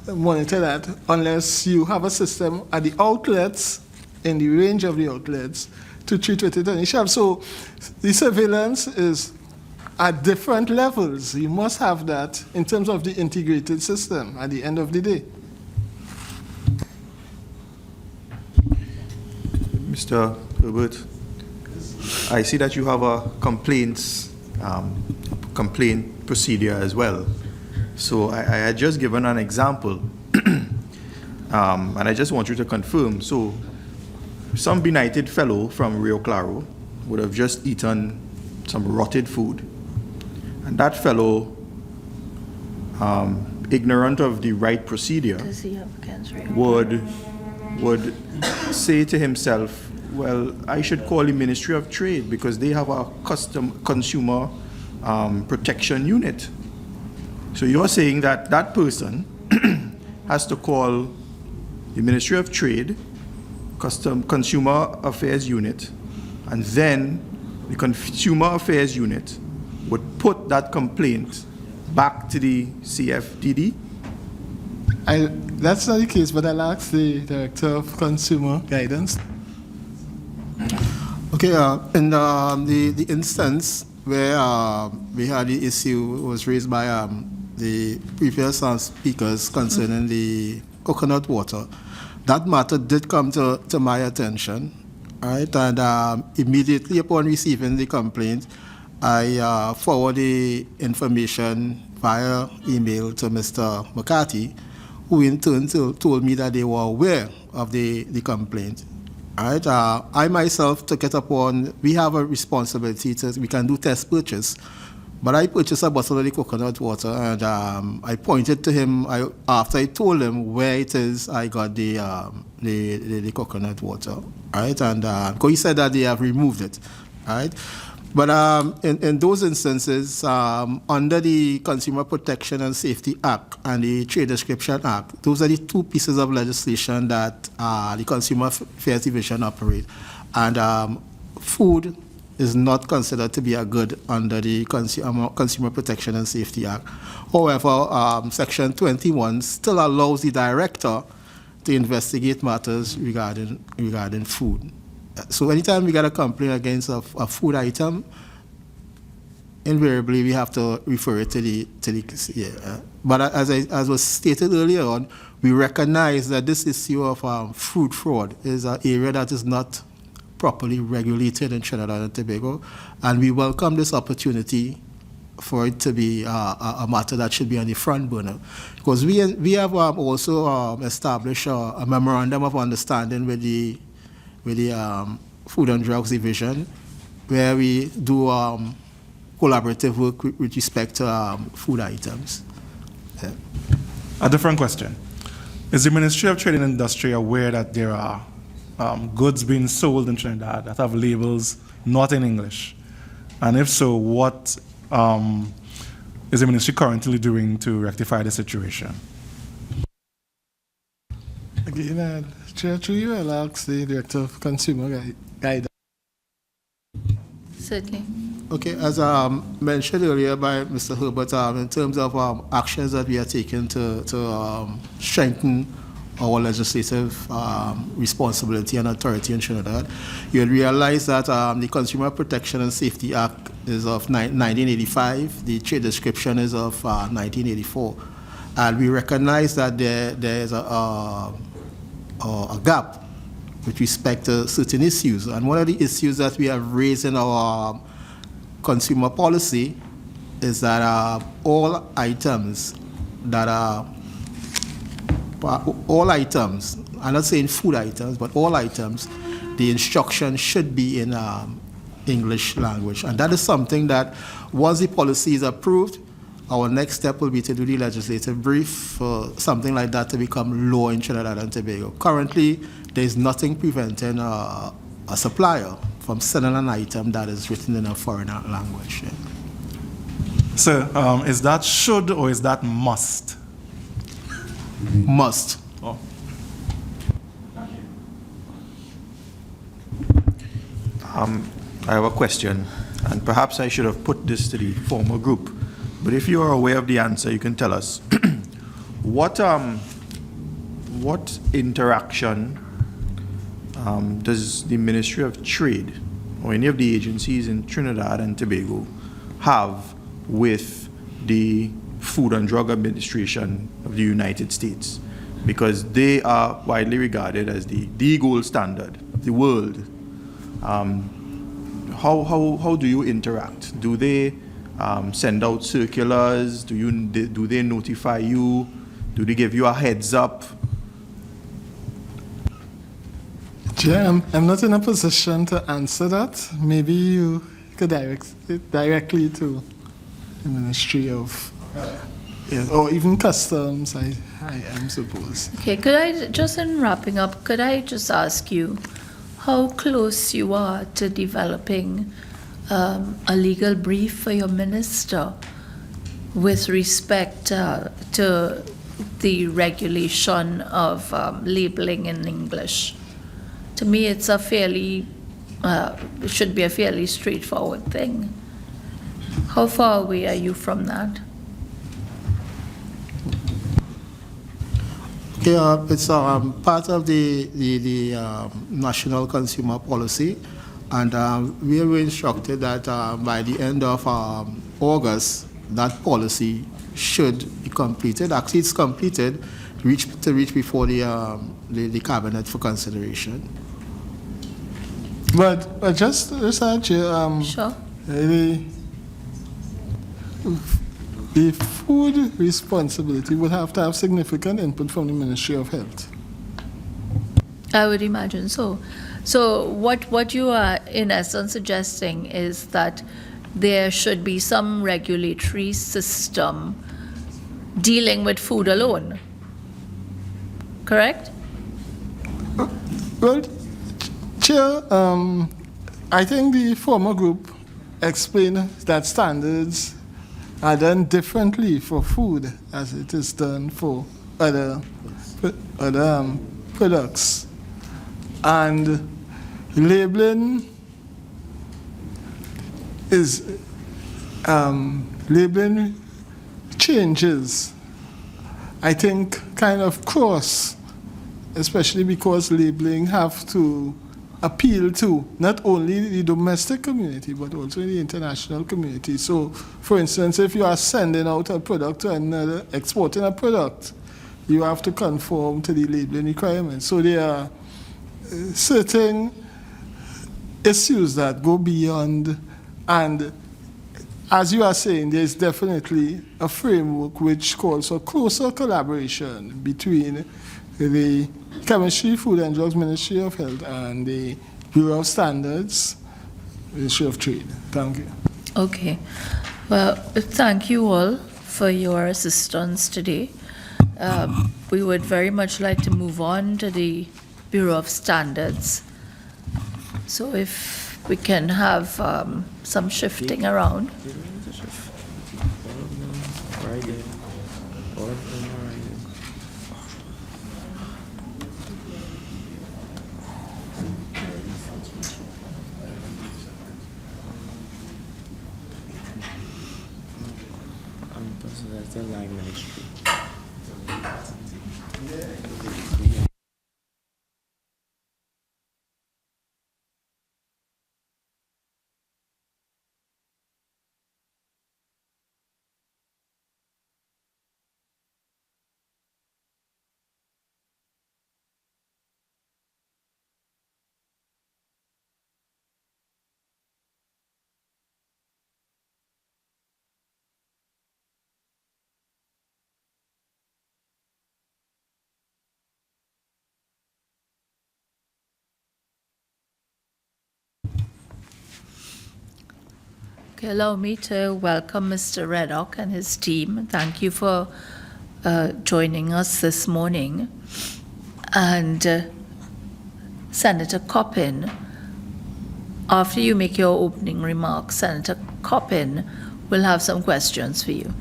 monitor that unless you have a system at the outlets, in the range of the outlets, to treat with it on the shelf? So the surveillance is at different levels. You must have that in terms of the integrated system at the end of the day. Mr. Herbert, I see that you have a complaint procedure as well. So I had just given an example, and I just want you to confirm. So, some benighted fellow from Rio Claro would have just eaten some rotted food, and that fellow, ignorant of the right procedure, would say to himself, well, I should call the Ministry of Trade because they have a consumer protection unit. So you're saying that that person has to call the Ministry of Trade, Consumer Affairs Unit, and then the Consumer Affairs Unit would put that complaint back to the CFDD? That's not the case, but I'll ask the Director of Consumer Guidance. Okay, in the instance where we had the issue was raised by the previous speakers concerning the coconut water, that matter did come to my attention, right? And immediately upon receiving the complaint, I forwarded the information via email to Mr. McCarthy, who in turn told me that they were aware of the complaint. Right? I myself took it upon, we have a responsibility we can do test purchase, but I purchased a bottle of the coconut water and I pointed to him, after I told him where it is, I got the coconut water, right? And because he said that they have removed it, right? But in those instances, under the Consumer Protection and Safety Act and the Trade Description Act, those are the two pieces of legislation that the Consumer Affairs Division operate. And food is not considered to be a good under the Consumer Protection and Safety Act. However, Section 21 still allows the director to investigate matters regarding food. So anytime we get a complaint against a food item, invariably we have to refer it to the But as was stated earlier on, we recognize that this issue of food fraud is an area that is not properly regulated in Trinidad and Tobago, and we welcome this opportunity for it to be a matter that should be on the front burner. Because we have also established a memorandum of understanding with the Food and Drugs Division, where we do collaborative work with respect to food items. Yeah. A different question. Is the Ministry of Trade and Industry aware that there are goods being sold in Trinidad that have labels not in English? And if so, what is the ministry currently doing to rectify the situation? Again, Chair, through you, I'll ask the Director of Consumer Guidance. Certainly. Okay, as mentioned earlier by Mr. Herbert, in terms of actions that we are taking to strengthen our legislative responsibility and authority in Trinidad, you'll realize that the Consumer Protection and Safety Act is of 1985, the trade description is of 1984, and we recognize that there is a gap with respect to certain issues. And one of the issues that we have raised in our consumer policy is that all items, I'm not saying food items, but all items, the instruction should be in English language. And that is something that once the policy is approved, our next step will be to do the legislative brief for something like that to become law in Trinidad and Tobago. Currently, there is nothing preventing a supplier from selling an item that is written in a foreign language. Yeah. So, is that should or is that must? Must. Oh. I have a question, and perhaps I should have put this to the former group. But if you are aware of the answer, you can tell us. What interaction does the Ministry of Trade or any of the agencies in Trinidad and Tobago have with the Food and Drug Administration of the United States? Because they are widely regarded as the gold standard of the world. How do you interact? Do they send out circulars? Do they notify you? Do they give you a heads up? Chair, I'm not in a position to answer that. Maybe you could direct it directly to the Ministry of, or even Customs, I suppose. Okay, could I, just in wrapping up, could I just ask you how close you are to developing a legal brief for your minister with respect to the regulation of labeling in English? To me, it's a fairly, it should be a fairly straightforward thing. How far away are you from that? Okay, it's part of the national consumer policy, and we were instructed that by the end of August, that policy should be completed. Actually, it's completed, to reach before the cabinet for consideration. But just Chair, sure. The food responsibility would have to have significant input from the Ministry of Health. I would imagine so. So what you are in essence suggesting is that there should be some regulatory system dealing with food alone, correct? Well, Chair, I think the former group explained that standards are done differently for food as it is done for other products. And labeling is, labeling changes, I think, kind of cross, especially because labeling have to appeal to not only the domestic community, but also the international community. So, for instance, if you are sending out a product to another, exporting a product, you have to conform to the labeling requirements. So there are certain issues that go beyond, and as you are saying, there is definitely a framework which calls for closer collaboration between the Chemistry, Food and Drugs Ministry of Health and the Bureau of Standards, Ministry of Trade. Thank you. Okay. Well, thank you all for your assistance today. We would very much like to move on to the Bureau of Standards. So if we can have some shifting around. That's the line ministry. Okay, allow me to welcome Mr. Reddock and his team. Thank you for joining us this morning. And Senator Coppin, after you make your opening remarks, Senator Coppin will have some questions for you.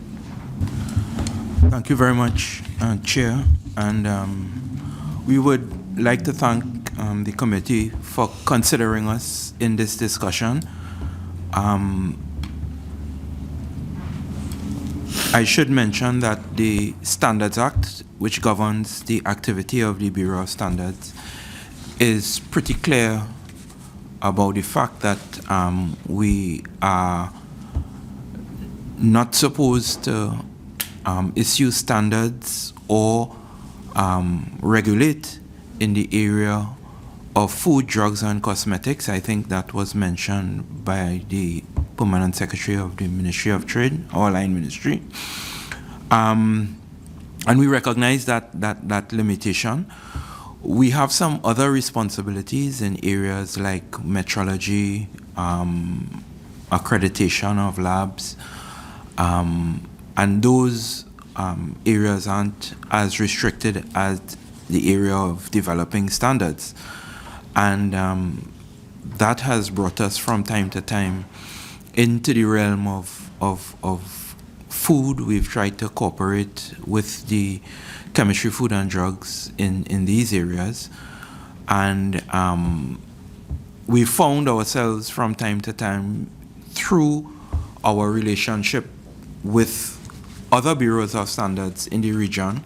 Thank you very much, Chair. And we would like to thank the committee for considering us in this discussion. I should mention that the Standards Act, which governs the activity of the Bureau of Standards, is pretty clear about the fact that we are not supposed to issue standards or regulate in the area of food, drugs, and cosmetics. I think that was mentioned by the Permanent Secretary of the Ministry of Trade, our line ministry. And we recognize that limitation. We have some other responsibilities in areas like metrology, accreditation of labs, and those areas aren't as restricted as the area of developing standards. And that has brought us from time to time into the realm of food. We've tried to cooperate with the chemistry, food, and drugs in these areas. And we found ourselves from time to time through our relationship with other bureaus of standards in the region,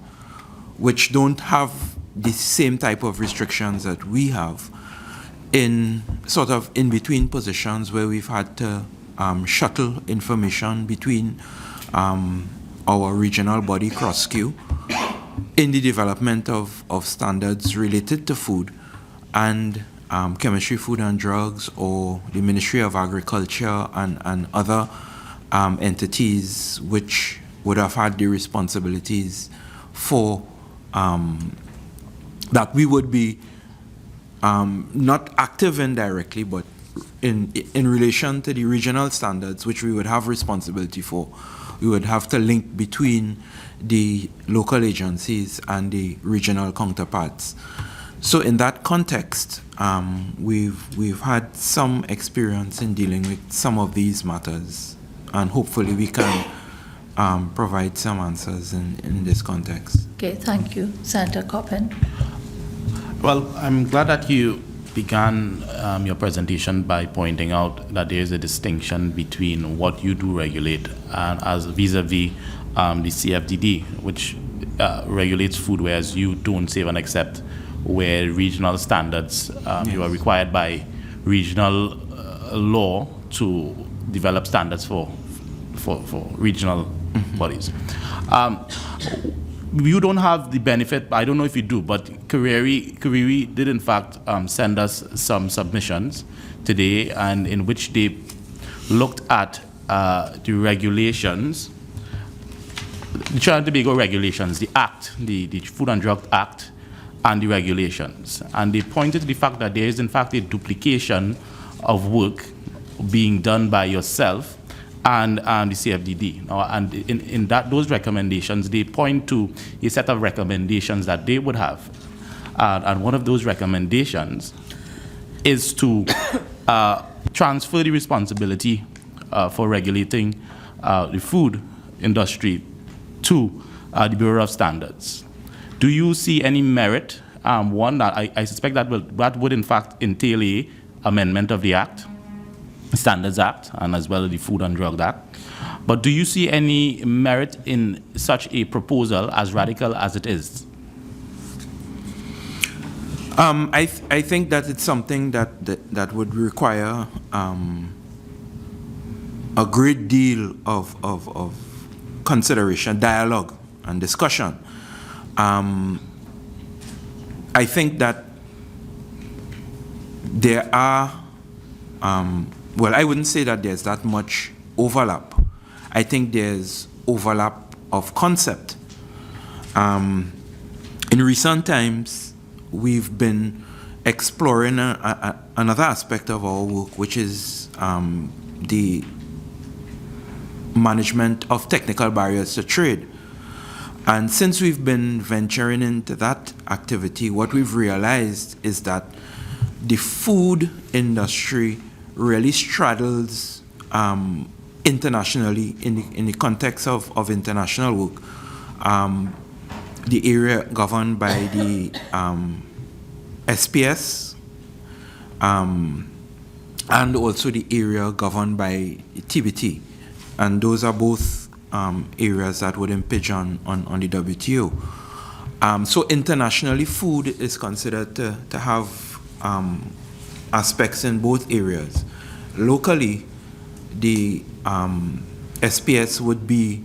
which don't have the same type of restrictions that we have, in sort of in between positions where we've had to shuttle information between our regional body, CrossQ, in the development of standards related to food, and chemistry, food, and drugs, or the Ministry of Agriculture and other entities which would have had the responsibilities for that we would be not active in directly, but in relation to the regional standards, which we would have responsibility for. We would have to link between the local agencies and the regional counterparts. So in that context, we've had some experience in dealing with some of these matters, and hopefully we can provide some answers in this context. Okay, thank you. Senator Coppin. Well, I'm glad that you began your presentation by pointing out that there is a distinction between what you do regulate and as vis-a-vis the CFDD, which regulates food, whereas you don't save and accept, where regional standards, you are required by regional law to develop standards for regional bodies. You don't have the benefit, I don't know if you do, but Kariri did in fact send us some submissions today, and in which they looked at the regulations, the Trinidad and Tobago regulations, the Act, the Food and Drug Act, and the regulations. And they pointed to the fact that there is in fact a duplication of work being done by yourself and the CFDD. Now, and in those recommendations, they point to a set of recommendations that they would have. And one of those recommendations is to transfer the responsibility for regulating the food industry to the Bureau of Standards. Do you see any merit? One, that I suspect that would in fact entail a amendment of the Act, Standards Act, and as well as the Food and Drug Act. But do you see any merit in such a proposal, as radical as it is? I think that it's something that would require a great deal of consideration, dialogue, and discussion. I think that there are, well, I wouldn't say that there's that much overlap. I think there's overlap of concept. In recent times, we've been exploring another aspect of our work, which is the management of technical barriers to trade. And since we've been venturing into that activity, what we've realized is that the food industry really straddles internationally in the context of international work. The area governed by the SPS and also the area governed by TBT. And those are both areas that would impinge on the WTO. So internationally, food is considered to have aspects in both areas. Locally, the SPS would be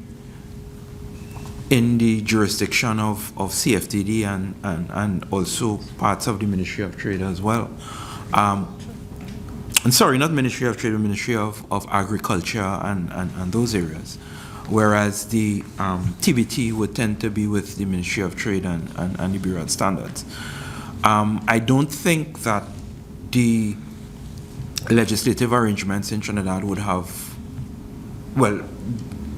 in the jurisdiction of CFTD and also parts of the Ministry of Trade as well. And sorry, not Ministry of Trade, but Ministry of Agriculture and those areas. Whereas the TBT would tend to be with the Ministry of Trade and the Bureau of Standards. I don't think that the legislative arrangements in Trinidad would have, well,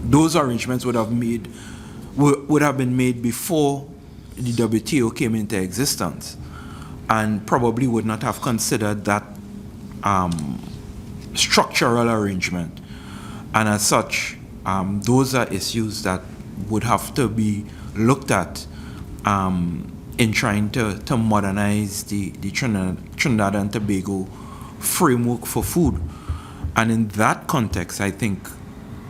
those arrangements would have been made before the WTO came into existence, and probably would not have considered that structural arrangement. And as such, those are issues that would have to be looked at in trying to modernize the Trinidad and Tobago framework for food. And in that context, I think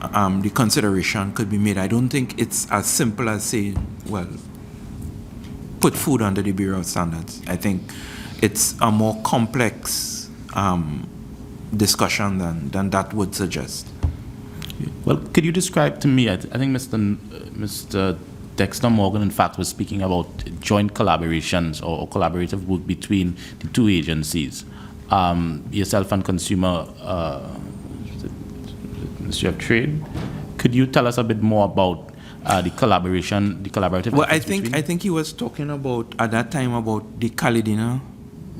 the consideration could be made. I don't think it's as simple as saying, well, put food under the Bureau of Standards. I think it's a more complex discussion than that would suggest. Well, could you describe to me, I think Mr. Dexter Morgan, in fact, was speaking about joint collaborations or collaborative work between the two agencies, yourself and Consumer Ministry of Trade. Could you tell us a bit more about the collaborative? Well, I think he was talking about, at that time, about the Caledina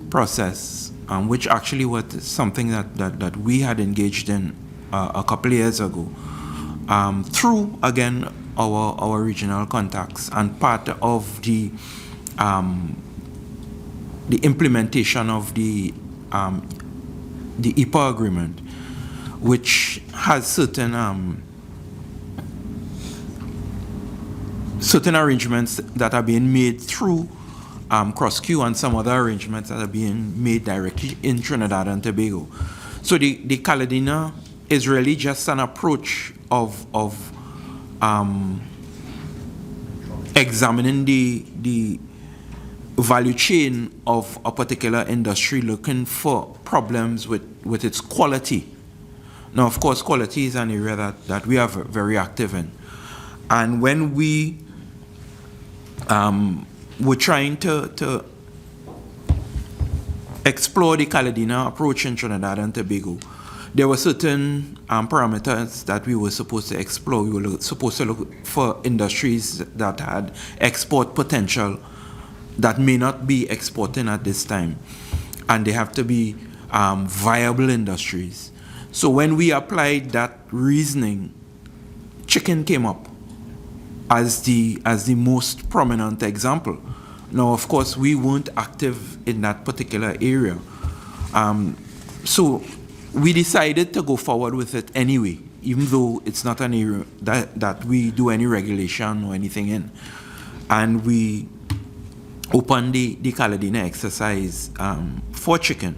process, which actually was something that we had engaged in a couple of years ago, through, again, our regional contacts, and part of the implementation of the IPA agreement, which has certain arrangements that are being made through Cross-Q, and some other arrangements that are being made directly in Trinidad and Tobago. So the Caledina is really just an approach of examining the value chain of a particular industry, looking for problems with its quality. Now, of course, quality is an area that we are very active in. And when we were trying to explore the Caledina approach in Trinidad and Tobago, there were certain parameters that we were supposed to explore. We were supposed to look for industries that had export potential that may not be exporting at this time. And they have to be viable industries. So when we applied that reasoning, chicken came up as the most prominent example. Now, of course, we weren't active in that particular area. So we decided to go forward with it anyway, even though it's not an area that we do any regulation or anything in. And we opened the Caledina exercise for chicken.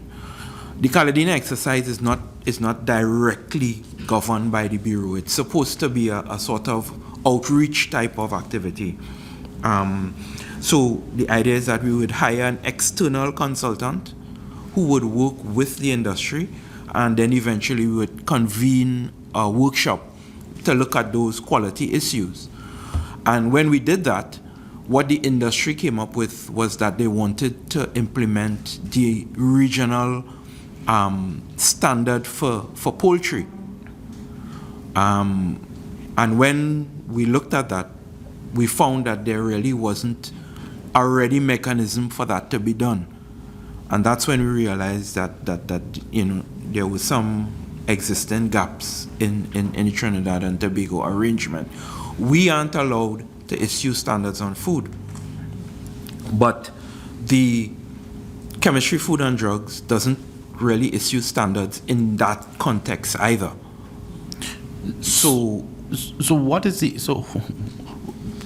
The Caledina exercise is not directly governed by the Bureau. It's supposed to be a sort of outreach type of activity. So the idea is that we would hire an external consultant who would work with the industry, and then eventually we would convene a workshop to look at those quality issues. And when we did that, what the industry came up with was that they wanted to implement the regional standard for poultry. And when we looked at that, we found that there really wasn't a ready mechanism for that to be done. And that's when we realized that there were some existing gaps in the Trinidad and Tobago arrangement. We aren't allowed to issue standards on food, but the Chemistry, Food and Drugs doesn't really issue standards in that context either. So what is the, so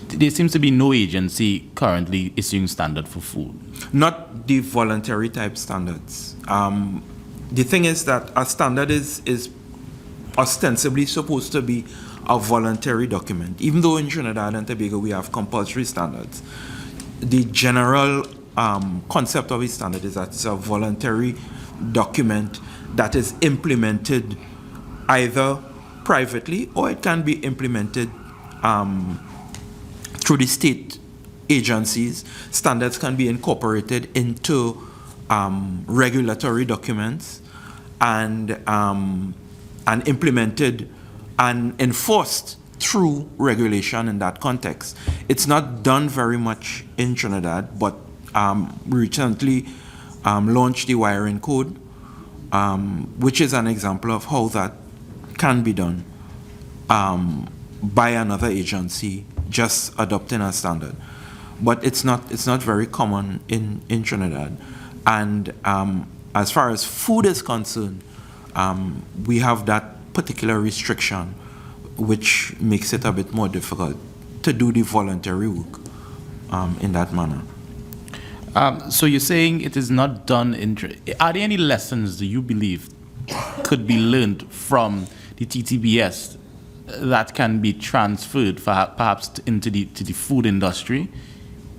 there seems to be no agency currently issuing standard for food. Not the voluntary type standards. The thing is that a standard is ostensibly supposed to be a voluntary document. Even though in Trinidad and Tobago we have compulsory standards, the general concept of a standard is that it's a voluntary document that is implemented either privately or it can be implemented through the state agencies. Standards can be incorporated into regulatory documents and implemented and enforced through regulation in that context. It's not done very much in Trinidad, but We recently launched the wiring code, which is an example of how that can be done by another agency just adopting a standard. But it's not very common in Trinidad. And as far as food is concerned, we have that particular restriction, which makes it a bit more difficult to do the voluntary work in that manner. So you're saying it is not done in... Are there any lessons do you believe could be learned from the TTBS that can be transferred perhaps into the food industry?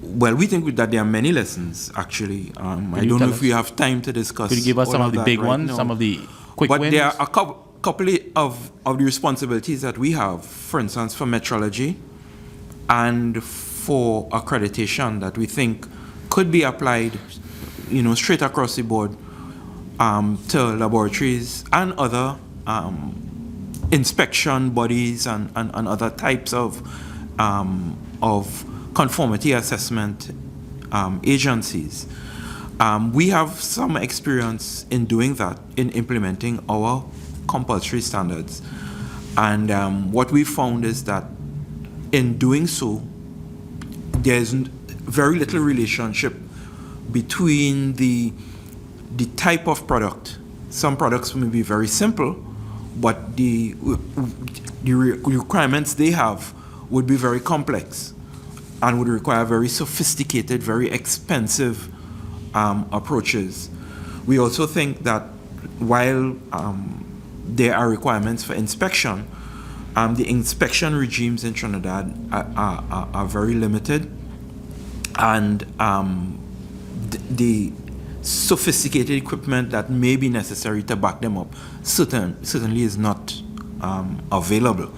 Well, we think that there are many lessons, actually. I don't know if we have time to discuss. Could you give us some of the big ones, now. some of the quick wins? But there are a couple of the responsibilities that we have, for instance, for metrology and for accreditation that we think could be applied, straight across the board to laboratories and other inspection bodies and other types of conformity assessment agencies. We have some experience in doing that, in implementing our compulsory standards. And what we found is that in doing so, there's very little relationship between the type of product. Some products may be very simple, but the requirements they have would be very complex and would require very sophisticated, very expensive approaches. We also think that while there are requirements for inspection, the inspection regimes in Trinidad are very limited, and the sophisticated equipment that may be necessary to back them up certainly is not available.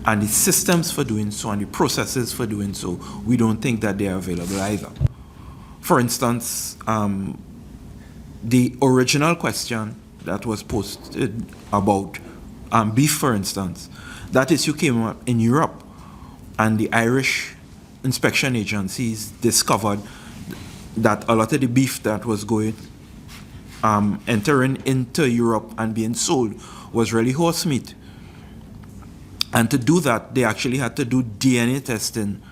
And the systems for doing so and the processes for doing so, we don't think that they are available either. For instance, the original question that was posted about beef, for instance, that issue came up in Europe, and the Irish inspection agencies discovered that a lot of the beef that was going entering into Europe and being sold was really horse meat. And to do that, they actually had to do DNA testing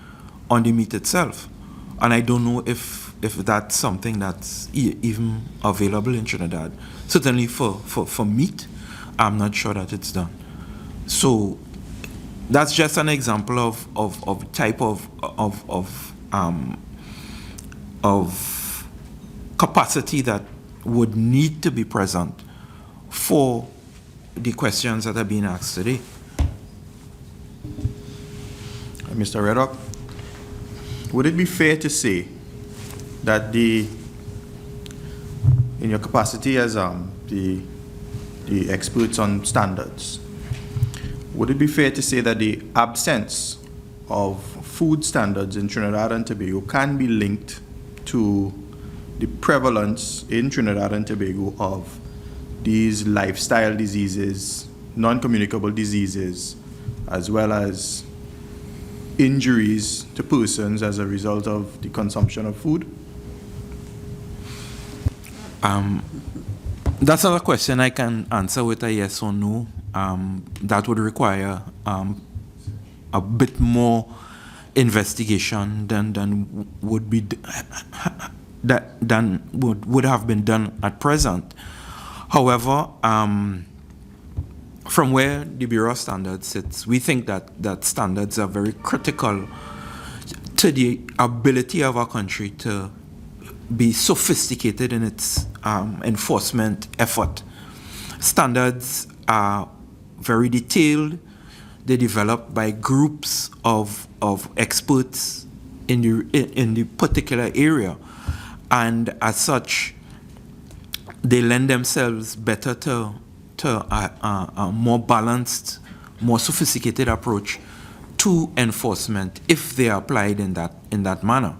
on the meat itself. And I don't know if that's something that's even available in Trinidad. Certainly for meat, I'm not sure that it's done. So that's just an example of type of capacity that would need to be present for the questions that are being asked today. Mr. Reddock, would it be fair to say that in your capacity as the experts on standards, would it be fair to say that the absence of food standards in Trinidad and Tobago can be linked to the prevalence in Trinidad and Tobago of these lifestyle diseases, non-communicable diseases, as well as injuries to persons as a result of the consumption of food? That's not a question I can answer with a yes or no. That would require a bit more investigation than would be would have been done at present. However, from where the Bureau of Standards sits, we think that standards are very critical to the ability of our country to be sophisticated in its enforcement effort. Standards are very detailed. They're developed by groups of experts in the particular area, and as such, they lend themselves better to a more balanced, more sophisticated approach to enforcement if they are applied in that manner.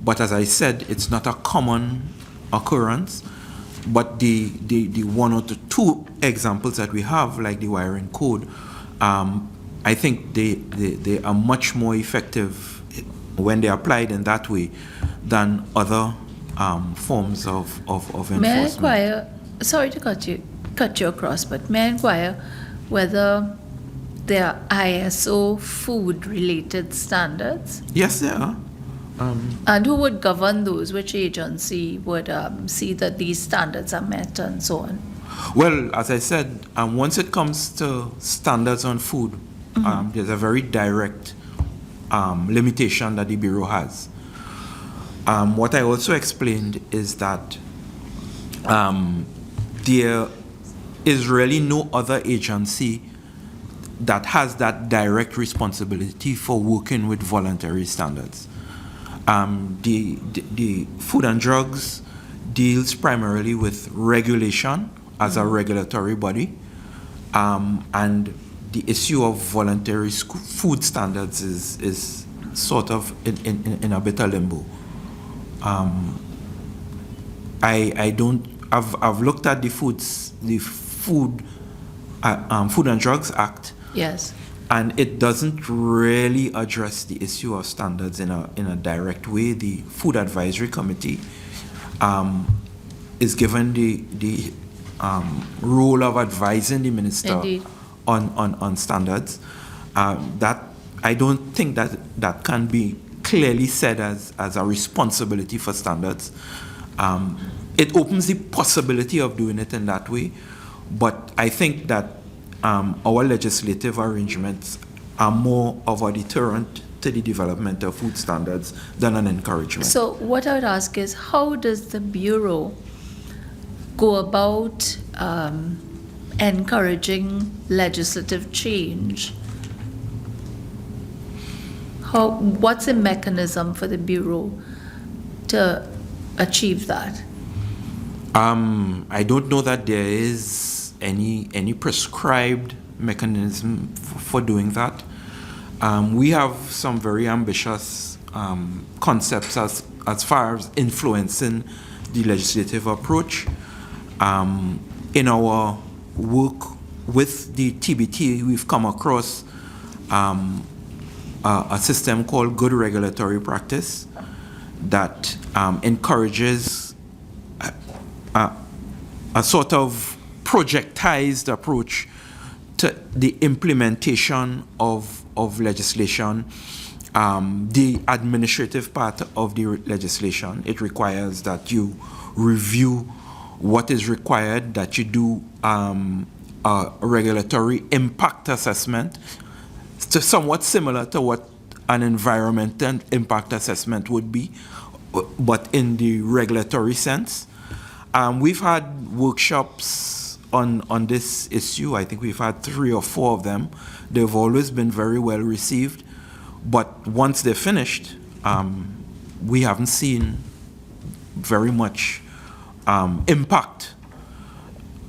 But as I said, it's not a common occurrence. But the one or two examples that we have, like the wiring code, I think they are much more effective when they're applied in that way than other forms of enforcement. May I inquire, sorry to cut you across, but may I inquire whether there are ISO food-related standards? Yes, there are. And who would govern those? Which agency would see that these standards are met and so on? Well, as I said, once it comes to standards on food, there's a very direct limitation that the Bureau has. What I also explained is that there is really no other agency that has that direct responsibility for working with voluntary standards. The Food and Drugs deals primarily with regulation as a regulatory body, and the issue of voluntary food standards is sort of in a bit of limbo. I've looked at the Food and Drugs Act. Yes. And it doesn't really address the issue of standards in a direct way. The Food Advisory Committee is given the role of advising the minister on standards. That I don't think that can be clearly said as a responsibility for standards. It opens the possibility of doing it in that way, but I think that our legislative arrangements are more of a deterrent to the development of food standards than an encouragement. So what I would ask is, how does the Bureau go about encouraging legislative change? What's the mechanism for the Bureau to achieve that? I don't know that there is any prescribed mechanism for doing that. We have some very ambitious concepts as far as influencing the legislative approach. In our work with the TBT, we've come across a system called Good Regulatory Practice that encourages a sort of projectized approach to the implementation of legislation. The administrative part of the legislation, it requires that you review what is required, that you do a regulatory impact assessment, somewhat similar to what an environmental impact assessment would be, but in the regulatory sense. We've had workshops on this issue. I think we've had 3 or 4 of them. They've always been very well received, but once they're finished, we haven't seen very much impact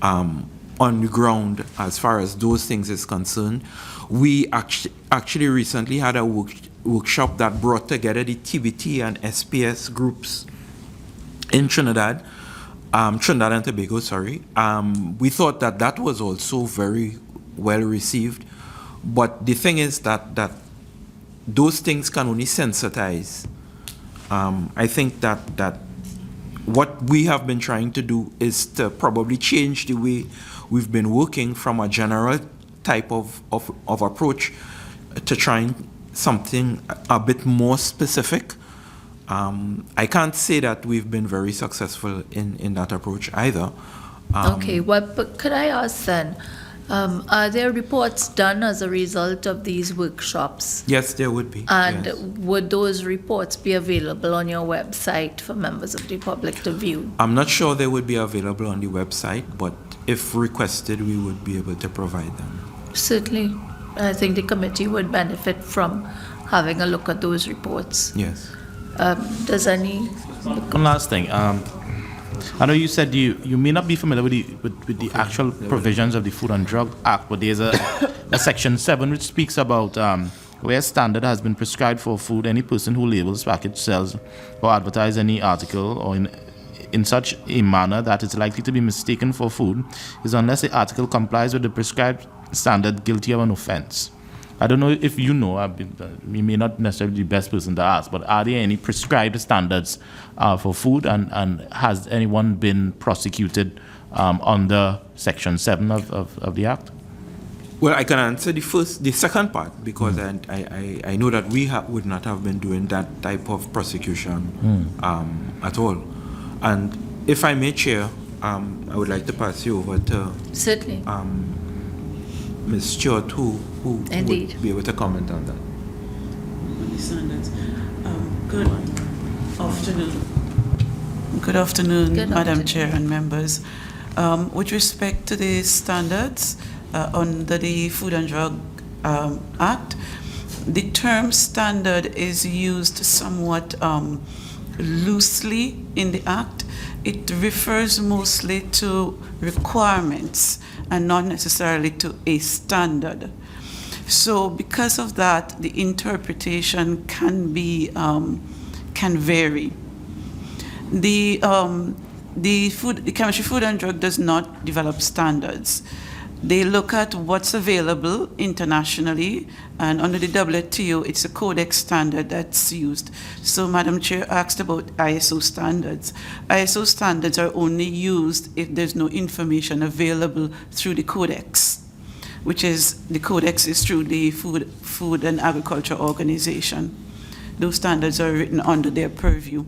on the ground as far as those things is concerned. We actually recently had a workshop that brought together the TBT and SPS groups in Trinidad and Tobago, sorry. We thought that was also very well received. But the thing is that those things can only sensitize. I think that what we have been trying to do is to probably change the way we've been working from a general type of approach to trying something a bit more specific. I can't say that we've been very successful in that approach either. Okay, but could I ask then, are there reports done as a result of these workshops? Yes, there would be. And yes. Would those reports be available on your website for members of the public to view? I'm not sure they would be available on the website, but if requested, we would be able to provide them. Certainly. I think the committee would benefit from having a look at those reports. Yes. Does any... One last thing. I know you said you may not be familiar with the actual provisions of the Food and Drug Act, but there's a Section 7 which speaks about where a standard has been prescribed for food, any person who labels, package, sells, or advertises any article or in such a manner that it's likely to be mistaken for food is, unless the article complies with the prescribed standard, guilty of an offense. I don't know if you know, you may not necessarily be the best person to ask, but are there any prescribed standards for food, and has anyone been prosecuted under Section 7 of the Act? Well, I can answer the second part, because I know that we would not have been doing that type of prosecution at all. And if I may, Chair, I would like to pass you over to Certainly. Ms. Stewart, who would be able to comment on that. Good afternoon. Good afternoon, Madam Chair and members. With respect to the standards under the Food and Drug Act, the term standard is used somewhat loosely in the Act. It refers mostly to requirements and not necessarily to a standard. So because of that, the interpretation can vary. The Chemistry, Food and Drug does not develop standards. They look at what's available internationally, and under the WTO, it's a codex standard that's used. So Madam Chair asked about ISO standards. ISO standards are only used if there's no information available through the codex, which is, the codex is through the Food and Agriculture Organization. Those standards are written under their purview.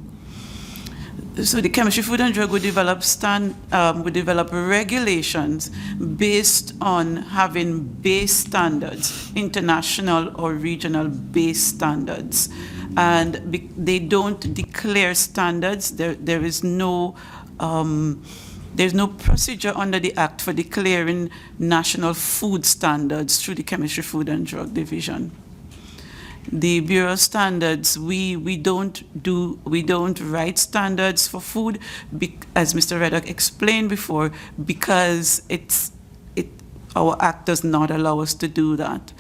So the Chemistry, Food and Drug would develop regulations based on having base standards, international or regional base standards. And they don't declare standards. There's no procedure under the Act for declaring national food standards through the Chemistry, Food and Drug Division. The Bureau of Standards, we don't write standards for food, as Mr. Reddock explained before, because our Act does not allow us to do that.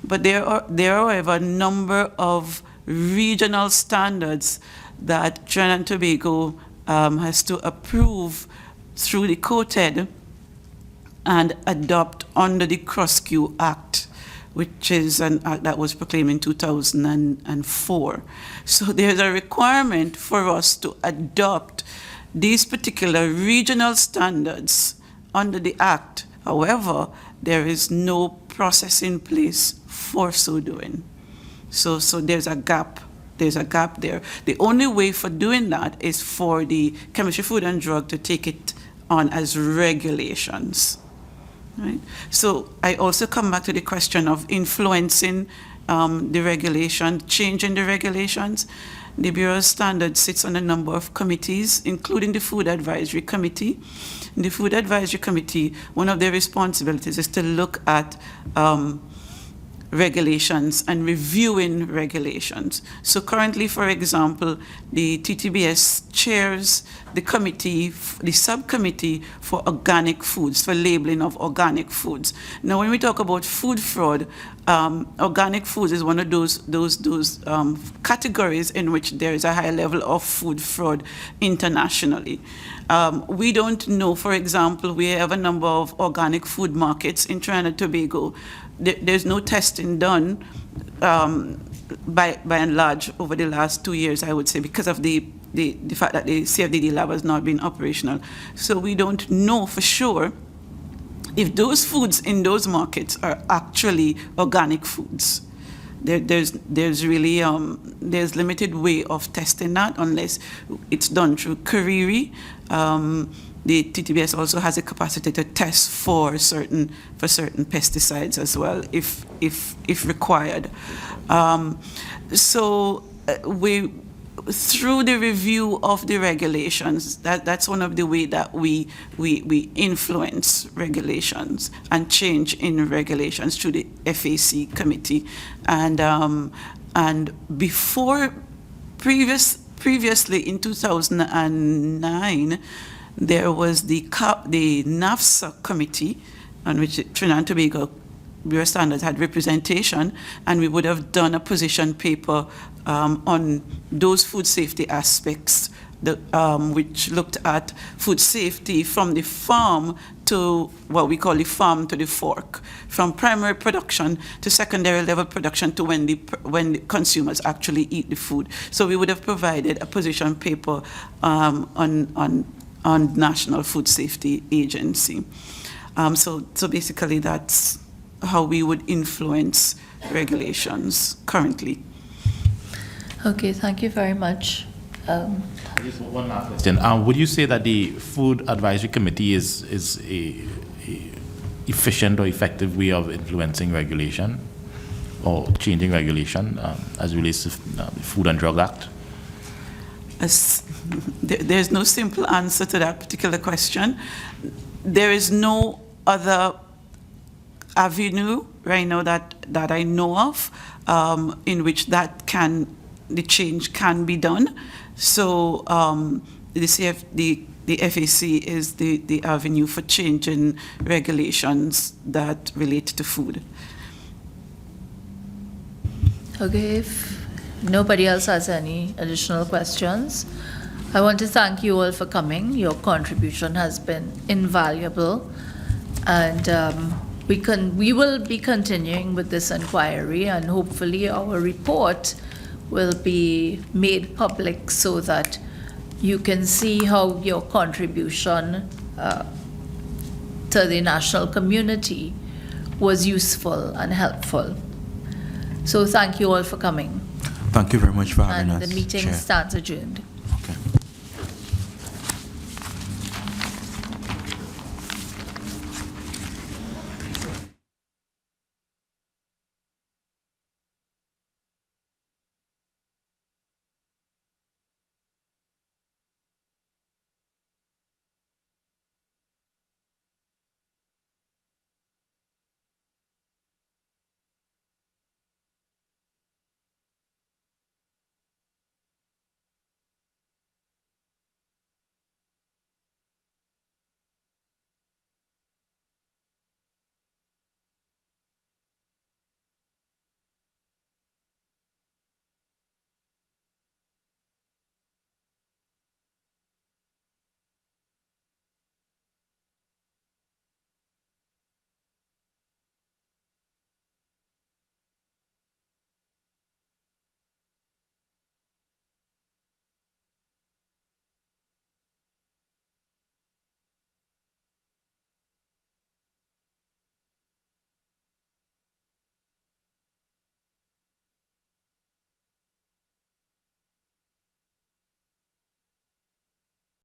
But there are, however, a number of regional standards that Trinidad and Tobago has to approve through the COTED and adopt under the CROSQ Act, which is an act that was proclaimed in 2004. So there's a requirement for us to adopt these particular regional standards under the Act. However, there is no process in place for so doing. So there's a gap. There's a gap there. The only way for doing that is for the Chemistry, Food and Drug to take it on as regulations. Right. So I also come back to the question of influencing the regulation, changing the regulations. The Bureau of Standards sits on a number of committees, including the Food Advisory Committee. In the Food Advisory Committee, one of their responsibilities is to look at regulations and reviewing regulations. So currently, for example, the TTBS chairs the committee, the subcommittee for organic foods, for labeling of organic foods. Now, when we talk about food fraud, organic foods is one of those categories in which there is a high level of food fraud internationally. We don't know, for example, we have a number of organic food markets in Trinidad and Tobago. There's no testing done by and large over the last 2 years, I would say, because of the fact that the CFDD lab has not been operational. So we don't know for sure if those foods in those markets are actually organic foods. There's really there's limited way of testing that unless it's done through Kariri. The TTBS also has a capacity to test for certain pesticides as well, if required. Through the review of the regulations, that's one of the ways that we influence regulations and change in regulations through the FAC committee. And before, previously in 2009, there was the NAFSA committee, on which Trinidad and Tobago Bureau of Standards had representation, and we would have done a position paper on those food safety aspects, which looked at food safety from the farm to what we call the farm to the fork, from primary production to secondary level production to when the consumers actually eat the food. So we would have provided a position paper on National Food Safety Agency. So basically that's how we would influence regulations currently. Okay, thank you very much. Just one last question. Would you say that the Food Advisory Committee is a efficient or effective way of influencing regulation or changing regulation as relates to the Food and Drug Act? There's no simple answer to that particular question. There is no other avenue right now that I know of in which the change can be done. So the FAC is the avenue for changing regulations that relate to food. Okay, if nobody else has any additional questions, I want to thank you all for coming. Your contribution has been invaluable, and we will be continuing with this inquiry, and hopefully our report will be made public so that you can see how your contribution to the national community was useful and helpful. So thank you all for coming. Thank you very much for having us. And the meeting Chair. stands adjourned.